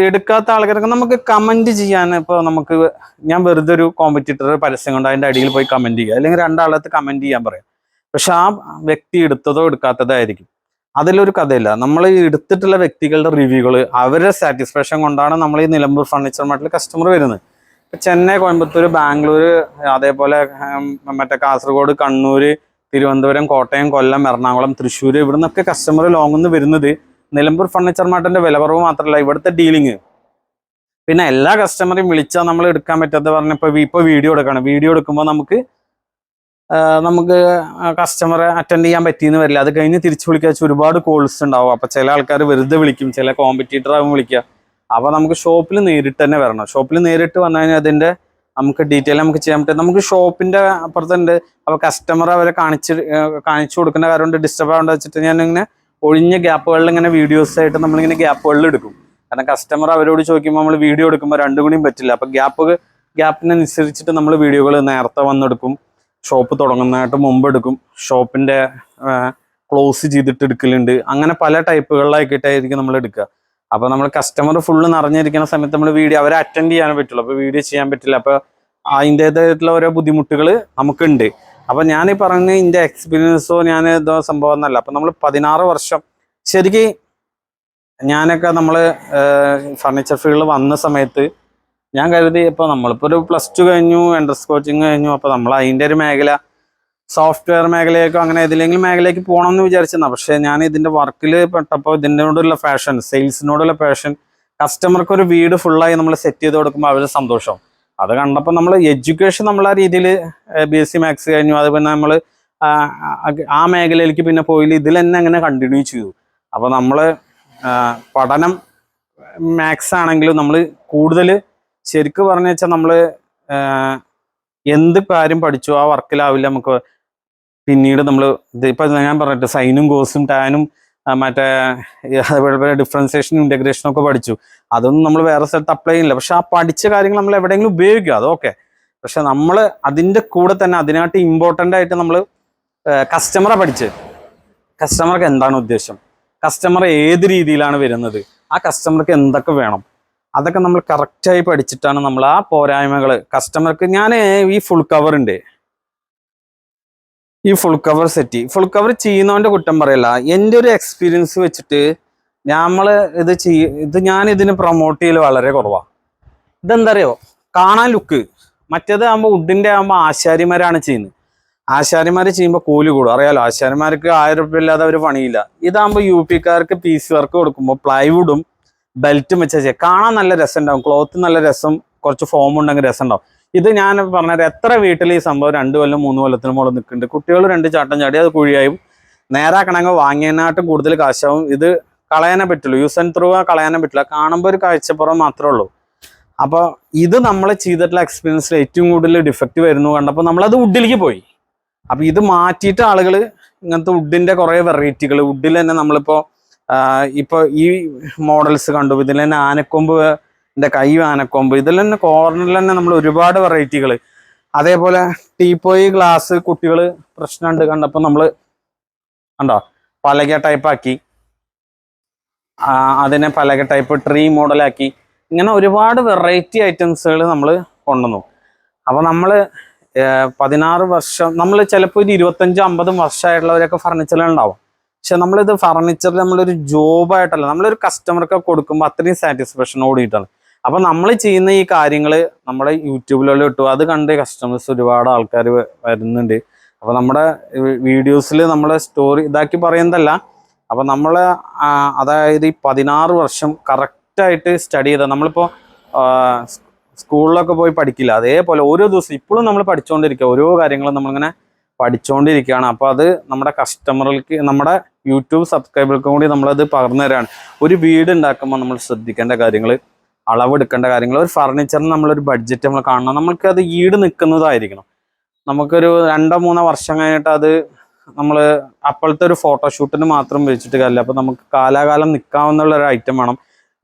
എടുക്കാത്ത ആൾക്കാർക്ക് നമുക്ക് കമൻറ്റ് ചെയ്യാൻ, ഇപ്പോൾ നമുക്ക് ഞാൻ വെറുതെ ഒരു കോമ്പറ്റീറ്റർ പരസ്യം കൊണ്ട് അതിൻ്റെ അടിയിൽ പോയി കമൻറ്റ് ചെയ്യുക അല്ലെങ്കിൽ 2 ആളത്ത് കമൻറ്റ് ചെയ്യാൻ പറയാം. പക്ഷെ ആ വ്യക്തി എടുത്തതോ എടുക്കാത്തതോ ആയിരിക്കും. അതിലൊരു കഥയില്ല. നമ്മൾ എടുത്തിട്ടുള്ള വ്യക്തികളുടെ റിവ്യൂകൾ അവരുടെ സാറ്റിസ്ഫാക്ഷൻ കൊണ്ടാണ് നമ്മൾ ഈ നിലമ്പൂർ ഫർണിച്ചർ മാർട്ടിൽ കസ്റ്റമർ വരുന്നത്. ഇപ്പം ചെന്നൈ, കോയമ്പത്തൂർ, ബാംഗ്ലൂർ, അതേപോലെ മറ്റേ കാസർഗോഡ്, കണ്ണൂർ, തിരുവനന്തപുരം, കോട്ടയം, കൊല്ലം, എറണാകുളം, തൃശ്ശൂർ ഇവിടെ നിന്നൊക്കെ കസ്റ്റമർ ലോങ്ങിൽ നിന്ന് വരുന്നത് നിലമ്പൂർ ഫർണിച്ചർ മാർട്ടിന്റെ വില കുറവ് മാത്രമല്ല ഇവിടുത്തെ ഡീലിങ്. പിന്നെ എല്ലാ കസ്റ്റമറെയും വിളിച്ചാൽ നമ്മൾ എടുക്കാൻ പറ്റാത്ത പറഞ്ഞപ്പോൾ ഇപ്പോൾ വീഡിയോ എടുക്കുമ്പോൾ നമുക്ക് കസ്റ്റമറെ അറ്റൻഡ് ചെയ്യാൻ പറ്റിയെന്ന് വരില്ല. അത് കഴിഞ്ഞ് തിരിച്ചു വിളിക്കുക വെച്ചാൽ ഒരുപാട് കോൾസ് ഉണ്ടാവും. അപ്പോൾ ചില ആൾക്കാർ വെറുതെ വിളിക്കും, ചില കോമ്പറ്റീറ്ററാകും വിളിക്കുക. അപ്പോൾ നമുക്ക് ഷോപ്പിൽ നേരിട്ട് തന്നെ വരണം. ഷോപ്പിൽ നേരിട്ട് വന്നു കഴിഞ്ഞാൽ അതിൻ്റെ നമുക്ക് ഡീറ്റെയിൽ നമുക്ക് ചെയ്യാൻ പറ്റും. നമുക്ക് ഷോപ്പിൻ്റെ അപ്പുറത്തുണ്ട്. അപ്പോൾ കസ്റ്റമർ അവരെ കാണിച്ചു കൊടുക്കേണ്ട കാര്യമുണ്ട്. ഡിസ്റ്റർബ് ആവേണ്ട വെച്ചിട്ട് ഞാനിങ്ങനെ ഒഴിഞ്ഞ ഗ്യാപ്പുകളിൽ ഇങ്ങനെ വീഡിയോസ് ആയിട്ട് നമ്മളിങ്ങനെ ഗ്യാപ്പുകളിൽ എടുക്കും. കാരണം കസ്റ്റമർ അവരോട് ചോദിക്കുമ്പോൾ നമ്മൾ വീഡിയോ എടുക്കുമ്പോൾ 2 കൂടിയും പറ്റില്ല. അപ്പോൾ ഗ്യാപ്പിനനുസരിച്ചിട്ട് നമ്മൾ വീഡിയോകൾ നേരത്തെ വന്നെടുക്കും. ഷോപ്പ് തുടങ്ങുന്നതായിട്ട് മുമ്പ് എടുക്കും, ഷോപ്പിൻ്റെ ക്ലോസ് ചെയ്തിട്ട് എടുക്കലുണ്ട്. അങ്ങനെ പല ടൈപ്പുകളിലായിട്ടായിരിക്കും നമ്മൾ എടുക്കുക. അപ്പോൾ നമ്മൾ കസ്റ്റമർ ഫുള്ള് നിറഞ്ഞിരിക്കുന്ന സമയത്ത് നമ്മൾ വീഡിയോ അവരെ അറ്റൻഡ് ചെയ്യാൻ പറ്റുള്ളൂ. അപ്പോൾ വീഡിയോ ചെയ്യാൻ പറ്റില്ല. അപ്പോൾ അതിൻ്റേതായിട്ടുള്ള ഓരോ ബുദ്ധിമുട്ടുകൾ നമുക്കുണ്ട്. അപ്പോൾ ഞാൻ ഈ പറഞ്ഞ എൻ്റെ എക്സ്പീരിയൻസോ ഞാൻ ഇതോ സംഭവം എന്നല്ല. അപ്പോൾ നമ്മൾ 16 വർഷം ശരിക്കും ഞാനൊക്കെ നമ്മൾ ഫർണിച്ചർ ഫീൽഡിൽ വന്ന സമയത്ത് ഞാൻ കരുതി ഇപ്പോൾ നമ്മളിപ്പോൾ ഒരു +2 കഴിഞ്ഞു, എൻട്രൻസ് കോച്ചിങ് കഴിഞ്ഞു. അപ്പോൾ നമ്മൾ അതിൻ്റെ ഒരു മേഖല സോഫ്റ്റ്വെയർ മേഖലയൊക്കെ അങ്ങനെ ഏതെങ്കിലും മേഖലയ്ക്ക് പോകണം എന്ന് വിചാരിച്ചതാണ്. പക്ഷേ ഞാൻ ഇതിൻ്റെ വർക്കിൽ പെട്ടപ്പോൾ ഇതിനോടുള്ള പാഷൻ, സെയിൽസിനോടുള്ള പാഷൻ, കസ്റ്റമർക്ക് ഒരു വീട് ഫുള്ളായി നമ്മൾ സെറ്റ് ചെയ്ത് കൊടുക്കുമ്പോൾ അവരുടെ സന്തോഷം അത് കണ്ടപ്പോൾ നമ്മൾ എഡ്യൂക്കേഷൻ നമ്മൾ ആ രീതിയിൽ BSc മാത്സ് കഴിഞ്ഞു. അത് പിന്നെ നമ്മൾ ആ മേഖലയിലേക്ക് പിന്നെ പോയില്ല, ഇതിൽ തന്നെ അങ്ങനെ കണ്ടിന്യൂ ചെയ്തു. അപ്പോൾ നമ്മൾ പഠനം മാത്സ് ആണെങ്കിലും നമ്മൾ കൂടുതൽ ശരിക്കും പറഞ്ഞു വെച്ചാൽ നമ്മൾ എന്ത് കാര്യം പഠിച്ചു ആ വർക്കിലാവില്ല നമുക്ക്. പിന്നീട് നമ്മൾ ഇതിപ്പോൾ ഞാൻ പറഞ്ഞിട്ട് സൈനും കോസും ടാനും മറ്റേ അതേപോലെ ഡിഫറൻസിയേഷനും ഇൻ്റഗ്രേഷനും ഒക്കെ പഠിച്ചു. അതൊന്നും നമ്മൾ വേറെ സ്ഥലത്ത് അപ്ലൈ ചെയ്യുന്നില്ല. പക്ഷെ ആ പഠിച്ച കാര്യങ്ങൾ നമ്മൾ എവിടെയെങ്കിലും ഉപയോഗിക്കുക, അതൊക്കെ. പക്ഷെ നമ്മൾ അതിൻ്റെ കൂടെ തന്നെ അതിനായിട്ട് ഇമ്പോർട്ടൻ്റ് ആയിട്ട് നമ്മൾ കസ്റ്റമറെ പഠിച്ച് കസ്റ്റമർക്ക് എന്താണ് ഉദ്ദേശം, കസ്റ്റമർ ഏത് രീതിയിലാണ് വരുന്നത്, ആ കസ്റ്റമർക്ക് എന്തൊക്കെ വേണം, അതൊക്കെ നമ്മൾ കറക്റ്റായി പഠിച്ചിട്ടാണ് നമ്മൾ ആ പോരായ്മകൾ കസ്റ്റമർക്ക്. ഞാൻ ഈ ഫുൾ കവർ ഉണ്ട്, ഈ full cover set full cover ചെയ്യുന്നവൻ്റെ കുറ്റം പറയല്ല. എൻ്റെ ഒരു എക്സ്പീരിയൻസ് വെച്ചിട്ട് ഇത് ഞാൻ ഇതിന് പ്രൊമോട്ട് ചെയ്യൽ വളരെ കുറവാണ്. ഇതെന്താ അറിയോ, കാണാൻ ലുക്ക്. മറ്റേത് ആകുമ്പോൾ വുഡിൻ്റെ ആകുമ്പോൾ ആശാരിമാരാണ് ചെയ്യുന്നത്. ആശാരിമാർ ചെയ്യുമ്പോൾ കൂലി കൂടും, അറിയാലോ. ആശാരിമാർക്ക് 1000 രൂപ ഇല്ലാതെ അവർ പണിയില്ല. ഇതാകുമ്പോൾ UP-കാർക്ക് PC വർക്ക് കൊടുക്കുമ്പോൾ പ്ലൈവുഡും ബെൽറ്റും വെച്ചാൽ ചെയ്യുക. കാണാൻ നല്ല രസം ഉണ്ടാവും, ക്ലോത്ത് നല്ല രസം, കുറച്ച് ഫോം ഉണ്ടെങ്കിൽ രസം ഉണ്ടാവും. ഇത് ഞാൻ പറഞ്ഞത് എത്ര വീട്ടിൽ ഈ സംഭവം 2 കൊല്ലം 3 കൊല്ലത്തിന് മുകളിൽ നിൽക്കുന്നുണ്ട്. കുട്ടികൾ 2 ചാട്ടം ചാടി അത് കുഴിയായും നേരാക്കണമെങ്കിൽ വാങ്ങിയതിനായിട്ടും കൂടുതൽ കാശാവും. ഇത് കളയാനേ പറ്റുള്ളൂ, യൂസ് ആൻഡ് ത്രൂ കളയാനേ പറ്റില്ല. കാണുമ്പോൾ ഒരു കാഴ്ചപ്പുറം മാത്രമേ ഉള്ളൂ. അപ്പോൾ ഇത് നമ്മൾ ചെയ്തിട്ടുള്ള എക്സ്പീരിയൻസിൽ ഏറ്റവും കൂടുതൽ ഡിഫക്റ്റ് വരുന്നു കണ്ടപ്പോൾ നമ്മളത് വുഡിലേക്ക് പോയി. അപ്പോൾ ഇത് മാറ്റിയിട്ട് ആളുകൾ ഇങ്ങനത്തെ വുഡിൻ്റെ കുറേ വെറൈറ്റികൾ വുഡിൽ തന്നെ നമ്മളിപ്പോൾ ഈ മോഡൽസ് കണ്ടു. ഇതിൽ തന്നെ ആനക്കൊമ്പ്, കൈ ആനക്കൊമ്പ്, ഇതിൽ തന്നെ കോർണറിൽ തന്നെ നമ്മൾ ഒരുപാട് വെറൈറ്റികൾ. അതേപോലെ ടീപ്പോയി ഗ്ലാസ് കുട്ടികൾ പ്രശ്നമുണ്ട് കണ്ടപ്പോൾ നമ്മൾ കണ്ടോ പലക ടൈപ്പാക്കി, അതിനെ പലക ടൈപ്പ് ട്രീ മോഡലാക്കി. ഇങ്ങനെ ഒരുപാട് വെറൈറ്റി ഐറ്റംസുകൾ നമ്മൾ കൊണ്ടുവന്നു. അപ്പോൾ നമ്മൾ 16 വർഷം നമ്മൾ ചിലപ്പോൾ ഒരു 25-50 വർഷമായിട്ടുള്ളവരൊക്കെ ഫർണിച്ചറിലുണ്ടാവും. പക്ഷെ നമ്മളിത് ഫർണിച്ചറിൽ നമ്മളൊരു ജോബായിട്ടല്ല, നമ്മളൊരു കസ്റ്റമർക്ക് കൊടുക്കുമ്പോൾ അത്രയും സാറ്റിസ്ഫാക്ഷൻ ഓടിയിട്ടാണ്. അപ്പോൾ നമ്മൾ ചെയ്യുന്ന ഈ കാര്യങ്ങൾ നമ്മുടെ യൂട്യൂബിലുള്ള ഇട്ടു, അത് കണ്ട് കസ്റ്റമേഴ്സ് ഒരുപാട് ആൾക്കാർ വരുന്നുണ്ട്. അപ്പോൾ നമ്മുടെ വീഡിയോസിൽ നമ്മളെ സ്റ്റോറി ഇതാക്കി പറയുന്നതല്ല, അപ്പം നമ്മൾ അതായത് ഈ 16 വർഷം കറക്റ്റായിട്ട് സ്റ്റഡി ചെയ്ത നമ്മളിപ്പോൾ സ്കൂളിലൊക്കെ പോയി പഠിക്കില്ല, അതേപോലെ ഓരോ ദിവസം ഇപ്പോഴും നമ്മൾ പഠിച്ചുകൊണ്ടിരിക്കുക, ഓരോ കാര്യങ്ങളും നമ്മളിങ്ങനെ പഠിച്ചുകൊണ്ടിരിക്കുകയാണ്. അപ്പോൾ അത് നമ്മുടെ കസ്റ്റമർക്ക്, നമ്മുടെ യൂട്യൂബ് സബ്സ്ക്രൈബർക്കും കൂടി നമ്മളത് പകർന്നു തരാണ്. ഒരു വീട് ഉണ്ടാക്കുമ്പോൾ നമ്മൾ ശ്രദ്ധിക്കേണ്ട കാര്യങ്ങൾ, അളവെടുക്കേണ്ട കാര്യങ്ങൾ, ഒരു ഫർണിച്ചറിന് നമ്മളൊരു ബഡ്ജറ്റ് നമ്മൾ കാണണം, നമുക്കത് ഈട് നിൽക്കുന്നതായിരിക്കണം. നമുക്കൊരു 2-3 വർഷം കഴിഞ്ഞിട്ട് അത് നമ്മൾ അപ്പോഴത്തെ ഒരു ഫോട്ടോഷൂട്ടിന് മാത്രം വെച്ചിട്ട് കാര്യമില്ല. അപ്പോൾ നമുക്ക് കാലാകാലം നിൽക്കാവുന്ന ഒരു ഐറ്റം വേണം.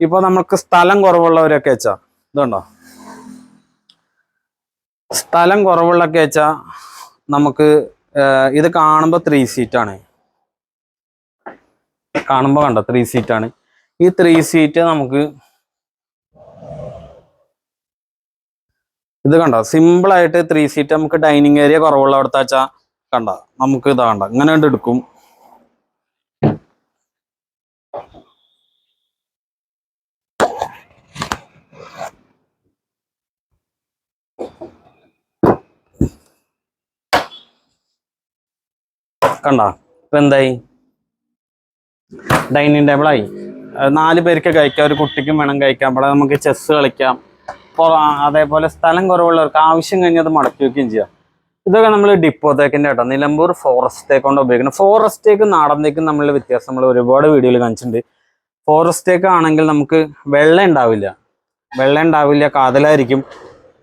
ഇപ്പോൾ നമുക്ക് സ്ഥലം കുറവുള്ളവരൊക്കെ വെച്ചാൽ ഇതുണ്ടോ, സ്ഥലം കുറവുള്ളൊക്കെ വെച്ചാൽ നമുക്ക് ഇത് കാണുമ്പോൾ 3 സീറ്റാണ്, കാണുമ്പോൾ കണ്ടോ 3 സീറ്റാണ്. ഈ 3 സീറ്റ് നമുക്ക് ഇത് കണ്ടോ സിമ്പിളായിട്ട് 3 സീറ്റ് നമുക്ക് ഡൈനിങ് ഏരിയ കുറവുള്ള അവിടുത്തെ വെച്ചാൽ കണ്ട നമുക്ക് ഇതാ കണ്ട ഇങ്ങനെ കണ്ട് എടുക്കും. കണ്ട ഇപ്പൊ എന്തായി, ഡൈനിങ് ടേബിളായി. 4 പേർക്ക് കഴിക്കാം, ഒരു കുട്ടിക്കും വേണം കഴിക്കാം. അവിടെ നമുക്ക് ചെസ് കളിക്കാം. അതേപോലെ സ്ഥലം കുറവുള്ളവർക്ക് ആവശ്യം കഴിഞ്ഞത് മടക്കി വയ്ക്കുകയും ചെയ്യാം. ഇതൊക്കെ നമ്മൾ ഡിപ്പോത്തേക്കിൻ്റെ കേട്ടോ, നിലമ്പൂർ ഫോറസ്റ്റ് തേക്ക് കൊണ്ട് ഉപയോഗിക്കുന്നത്. ഫോറസ്റ്റ് തേക്ക് നാടൻ തേക്കും തമ്മിലുള്ള വ്യത്യാസം നമ്മൾ ഒരുപാട് വീഡിയോയിൽ കാണിച്ചിട്ടുണ്ട്. ഫോറസ്റ്റ് തേക്ക് ആണെങ്കിൽ നമുക്ക് വെള്ളം ഉണ്ടാവില്ല, കാതലായിരിക്കും.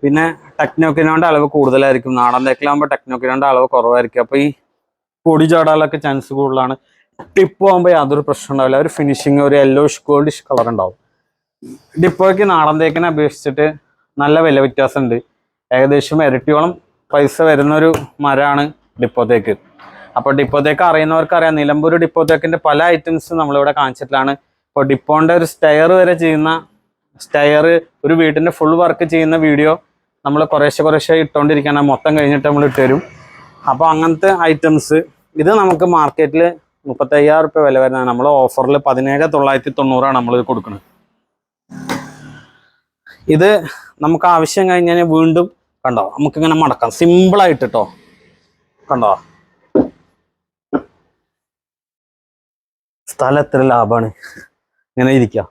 പിന്നെ ടെക്നോക്കിനോൻ്റെ അളവ് കൂടുതലായിരിക്കും. നാടൻ തേക്കിലാകുമ്പോൾ ടെക്നോക്കിനോൻ്റെ അളവ് കുറവായിരിക്കും. അപ്പോൾ ഈ പൊടി ചാടാനൊക്കെ ചാൻസ് കൂടുതലാണ്. ഡിപ്പോ ആകുമ്പോൾ യാതൊരു പ്രശ്നം ഉണ്ടാവില്ല. ഒരു ഫിനിഷിങ്, ഒരു യെല്ലോഷ് ഗോൾഡിഷ് കളർ ഉണ്ടാവും. ഡിപ്പോയ്ക്ക് നാടൻ തേക്കിനെ അപേക്ഷിച്ചിട്ട് നല്ല വില വ്യത്യാസമുണ്ട്. ഏകദേശം ഇരട്ടിയോളം പൈസ വരുന്നൊരു മരമാണ് ഡിപ്പോത്തേക്ക്. അപ്പോൾ ഡിപ്പോത്തേക്ക് അറിയുന്നവർക്കറിയാം. നിലമ്പൂർ ഡിപ്പോത്തേക്കിൻ്റെ പല ഐറ്റംസ് നമ്മളിവിടെ കാണിച്ചിട്ടാണ്. ഇപ്പോൾ ഡിപ്പോൻ്റെ ഒരു സ്റ്റെയർ വരെ ചെയ്യുന്ന, സ്റ്റെയർ ഒരു വീട്ടിൻ്റെ ഫുൾ വർക്ക് ചെയ്യുന്ന വീഡിയോ നമ്മൾ കുറേശ്ശെ ഇട്ടുകൊണ്ടിരിക്കുകയാണ്. മൊത്തം കഴിഞ്ഞിട്ട് നമ്മൾ ഇട്ടുതരും. അപ്പോൾ അങ്ങനത്തെ ഐറ്റംസ് ഇത് നമുക്ക് മാർക്കറ്റിൽ 35,000 റുപ്യ വില വരുന്നതാണ്. നമ്മൾ ഓഫറിൽ 17,990 നമ്മളിത് കൊടുക്കുന്നത്. ഇത് നമുക്ക് ആവശ്യം കഴിഞ്ഞാൽ വീണ്ടും കണ്ടോ നമുക്കിങ്ങനെ മടക്കാം സിമ്പിളായിട്ട് കേട്ടോ. കണ്ടോ സ്ഥലം എത്ര ലാഭമാണ് ഇങ്ങനെ ഇരിക്കുക.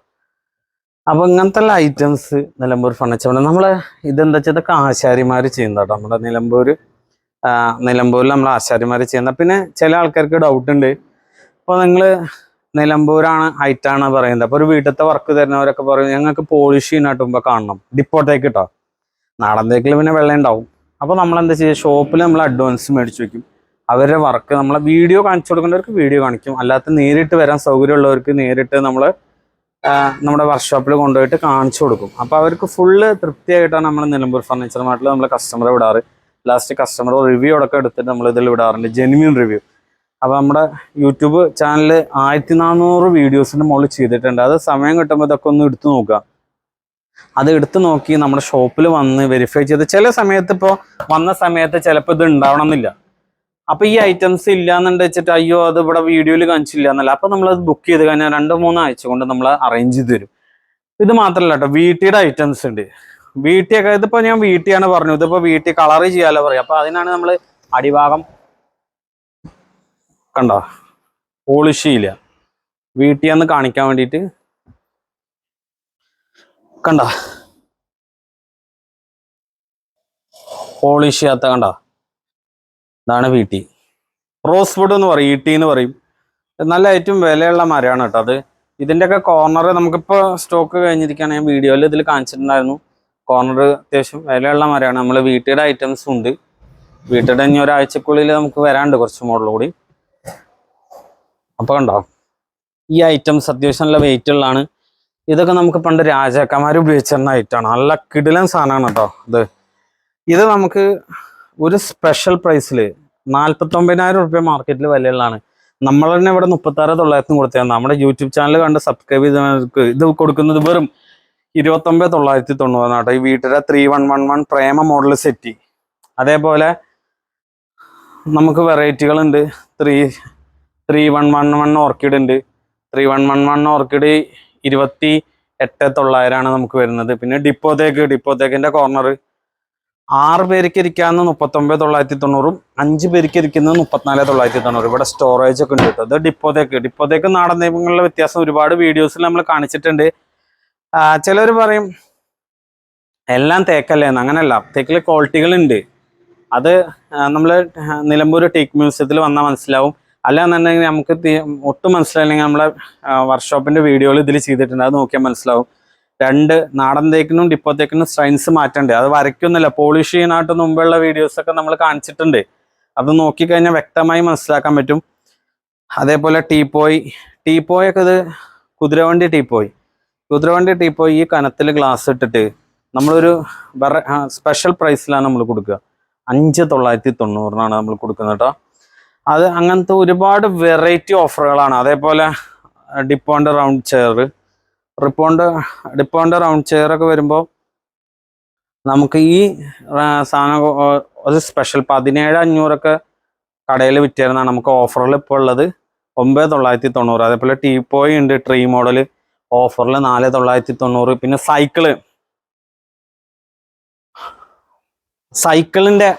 അപ്പോൾ ഇങ്ങനത്തെ ഐറ്റംസ് നിലമ്പൂർ ഫർണിച്ചർ നമ്മൾ ഇതെന്താ വെച്ചാൽ ഇതൊക്കെ ആശാരിമാർ ചെയ്യുന്ന കേട്ടോ. നമ്മുടെ നിലമ്പൂരിൽ നമ്മൾ ആശാരിമാർ ചെയ്യുന്ന. പിന്നെ ചില ആൾക്കാർക്ക് ഡൗട്ട് ഉണ്ട്, ഇപ്പോൾ നിങ്ങൾ നിലമ്പൂരാണ് ഹൈറ്റാണ് പറയുന്നത്. അപ്പോൾ ഒരു വീട്ടിലത്തെ വർക്ക് തരുന്നവരൊക്കെ പറയും ഞങ്ങൾക്ക് പോളിഷ് ചെയ്യുന്നതായിട്ടുമ്പോൾ കാണണം ഡിപ്പോട്ടേക്ക് കേട്ടോ. നാടൻ തേക്കിൽ പിന്നെ വെള്ളം ഉണ്ടാവും. അപ്പോൾ നമ്മളെന്താ ചെയ്യുക, ഷോപ്പിൽ നമ്മൾ അഡ്വാൻസ് മേടിച്ച് വയ്ക്കും. അവരുടെ വർക്ക് നമ്മളെ വീഡിയോ കാണിച്ചു കൊടുക്കേണ്ടവർക്ക് വീഡിയോ കാണിക്കും. അല്ലാത്ത നേരിട്ട് വരാൻ സൗകര്യമുള്ളവർക്ക് നേരിട്ട് നമ്മൾ നമ്മുടെ വർക്ക്ഷോപ്പിൽ കൊണ്ടുപോയിട്ട് കാണിച്ചു കൊടുക്കും. അപ്പോൾ അവർക്ക് ഫുള്ള് തൃപ്തിയായിട്ടാണ് നമ്മൾ നിലമ്പൂർ ഫർണിച്ചർ മാർട്ടിൽ നമ്മൾ കസ്റ്റമറെ വിടാറ്. ലാസ്റ്റ് കസ്റ്റമർ റിവ്യൂ അടക്കം എടുത്തിട്ട് നമ്മൾ ഇതിൽ വിടാറുണ്ട്, ജെന്യൂൻ റിവ്യൂ. അപ്പോൾ നമ്മുടെ യൂട്യൂബ് ചാനൽ 1400 വീഡിയോസിൻ്റെ മുകളിൽ ചെയ്തിട്ടുണ്ട്. അത് സമയം കിട്ടുമ്പോൾ ഇതൊക്കെ ഒന്ന് എടുത്തു നോക്കുക. അത് എടുത്തു നോക്കി നമ്മുടെ ഷോപ്പിൽ വന്ന് വെരിഫൈ ചെയ്ത്, ചില സമയത്ത് ഇപ്പോൾ വന്ന സമയത്ത് ചിലപ്പോൾ ഇത് ഉണ്ടാവണം എന്നില്ല. അപ്പോൾ ഈ ഐറ്റംസ് ഇല്ല എന്നുണ്ട് വെച്ചിട്ട് അയ്യോ അത് ഇവിടെ വീഡിയോയിൽ കാണിച്ചില്ല എന്നല്ല. അപ്പോൾ നമ്മളത് ബുക്ക് ചെയ്ത് കഴിഞ്ഞാൽ 2-3 ആഴ്ച കൊണ്ട് നമ്മൾ അറേഞ്ച് ചെയ്ത് തരും. ഇത് മാത്രമല്ല കേട്ടോ, വീട്ടിയുടെ ഐറ്റംസ് ഉണ്ട്. വീട്ടിയൊക്കെ ഇതിപ്പോൾ ഞാൻ വീട്ടിയാണ് പറഞ്ഞു, ഇതിപ്പോൾ വീട്ടിൽ കളർ ചെയ്യാലോ പറയും. അപ്പോൾ അതിനാണ് നമ്മൾ അടിഭാഗം കണ്ടോ പോളിഷ് ചെയ്യില്ല, വീട്ടിയാന്ന് കാണിക്കാൻ വേണ്ടിയിട്ട്. കണ്ട പോളിഷ് ചെയ്യാത്ത കണ്ട, ഇതാണ് വീട്ടി. റോസ് വുഡ് എന്ന് പറയും, ഈട്ടി എന്ന് പറയും. നല്ല ഏറ്റവും വിലയുള്ള മരമാണ് കേട്ടോ അത്. ഇതിൻ്റെയൊക്കെ കോർണർ നമുക്കിപ്പോൾ സ്റ്റോക്ക് കഴിഞ്ഞിരിക്കുകയാണ്. ഞാൻ വീഡിയോയിൽ ഇതിൽ കാണിച്ചിട്ടുണ്ടായിരുന്നു. കോർണർ അത്യാവശ്യം വിലയുള്ള മരമാണ്. നമ്മൾ വീട്ടിയുടെ ഐറ്റംസും ഉണ്ട്. വീട്ടിയുടെ ഇനി ഒരാഴ്ചക്കുള്ളിൽ നമുക്ക് വരാണ്ട് കുറച്ച് മോഡൽ കൂടി. അപ്പോൾ കണ്ടോ ഈ ഐറ്റംസ് അത്യാവശ്യം നല്ല വെയിറ്റ് ഉള്ളതാണ്. ഇതൊക്കെ നമുക്ക് പണ്ട് രാജാക്കന്മാർ ഉപയോഗിച്ചിരുന്ന ഐറ്റമാണ്. നല്ല കിടിലൻ സാധനമാണ് കേട്ടോ ഇത് നമുക്ക് ഒരു സ്പെഷ്യൽ പ്രൈസിൽ 49,000 റുപ്യ മാർക്കറ്റിൽ വിലയുള്ളതാണ്. നമ്മൾ തന്നെ ഇവിടെ 36,900 കൊടുത്തതാണ്. നമ്മുടെ യൂട്യൂബ് ചാനൽ കണ്ട് സബ്സ്ക്രൈബ് ചെയ്തവർക്ക് ഇത് കൊടുക്കുന്നത് വെറും 29,990 കേട്ടോ. ഈ വീട്ടിലെ 3111 പ്രേമ മോഡൽ സെറ്റ്. അതേപോലെ നമുക്ക് വെറൈറ്റികളുണ്ട്. 3111 ഓർക്കിഡ് ഉണ്ട്. 3111 ഓർക്കിഡ് 28,900 നമുക്ക് വരുന്നത്. പിന്നെ ഡിപ്പോത്തേക്കിൻ്റെ കോർണർ 6 പേർക്ക് ഇരിക്കാവുന്ന 39,990, 5 പേർക്ക് ഇരിക്കുന്നത് 34,990. ഇവിടെ സ്റ്റോറേജ് ഒക്കെ ഉണ്ട് കേട്ടോ. ഇത് ഡിപ്പോതേക്ക് നാടൻ തേക്കുകളുടെ വ്യത്യാസം ഒരുപാട് വീഡിയോസിൽ നമ്മൾ കാണിച്ചിട്ടുണ്ട്. ചിലർ പറയും എല്ലാം തേക്കല്ലേന്ന്. അങ്ങനെയല്ല, തേക്കിൽ ക്വാളിറ്റികളുണ്ട്. അത് നമ്മൾ നിലമ്പൂർ ടീക്ക് മ്യൂസിയത്തിൽ വന്നാൽ മനസ്സിലാവും. അല്ലാന്നുണ്ടെങ്കിൽ നമുക്ക് ഒട്ടും മനസ്സിലായില്ലെങ്കിൽ നമ്മളെ വർക്ക്ഷോപ്പിന്റെ വീഡിയോയിൽ ഇതിൽ ചെയ്തിട്ടുണ്ട്, അത് നോക്കിയാൽ മനസ്സിലാവും. 2 നാടൻ തേക്കിനും ഡിപ്പോ തേക്കിനും സ്ട്രെയിൻസ് മാറ്റണ്ട്. അത് വരയ്ക്കൊന്നുമില്ല, പോളിഷ് ചെയ്യാനായിട്ട് മുമ്പുള്ള വീഡിയോസൊക്കെ നമ്മൾ കാണിച്ചിട്ടുണ്ട്. അത് നോക്കിക്കഴിഞ്ഞാൽ വ്യക്തമായി മനസ്സിലാക്കാൻ പറ്റും. അതേപോലെ ടീപ്പോയ് ഒക്കെ ഇത് കുതിരവണ്ടി ടീപ്പോയ് ഈ കനത്തിൽ ഗ്ലാസ് ഇട്ടിട്ട് നമ്മളൊരു സ്പെഷ്യൽ പ്രൈസിലാണ് നമ്മൾ കൊടുക്കുക. 5,990 നമ്മൾ കൊടുക്കുന്നത് കേട്ടോ. അത് അങ്ങനത്തെ ഒരുപാട് വെറൈറ്റി ഓഫറുകളാണ്. അതേപോലെ ഡിപ്പോന്റെ റൗണ്ട് ചെയർ, ഡിപ്പോന്റെ റൗണ്ട് ചെയർ ഒക്കെ വരുമ്പോൾ നമുക്ക് ഈ സാധനം ഒരു സ്പെഷ്യൽ 17,500 കടയിൽ വിറ്റായിരുന്നാണ്. നമുക്ക് ഓഫറിൽ ഇപ്പോൾ ഉള്ളത് 9,990. അതേപോലെ ടീപ്പോയ് ഉണ്ട്, ട്രീ മോഡൽ ഓഫറിൽ 4,990. പിന്നെ സൈക്കിളിന്റെ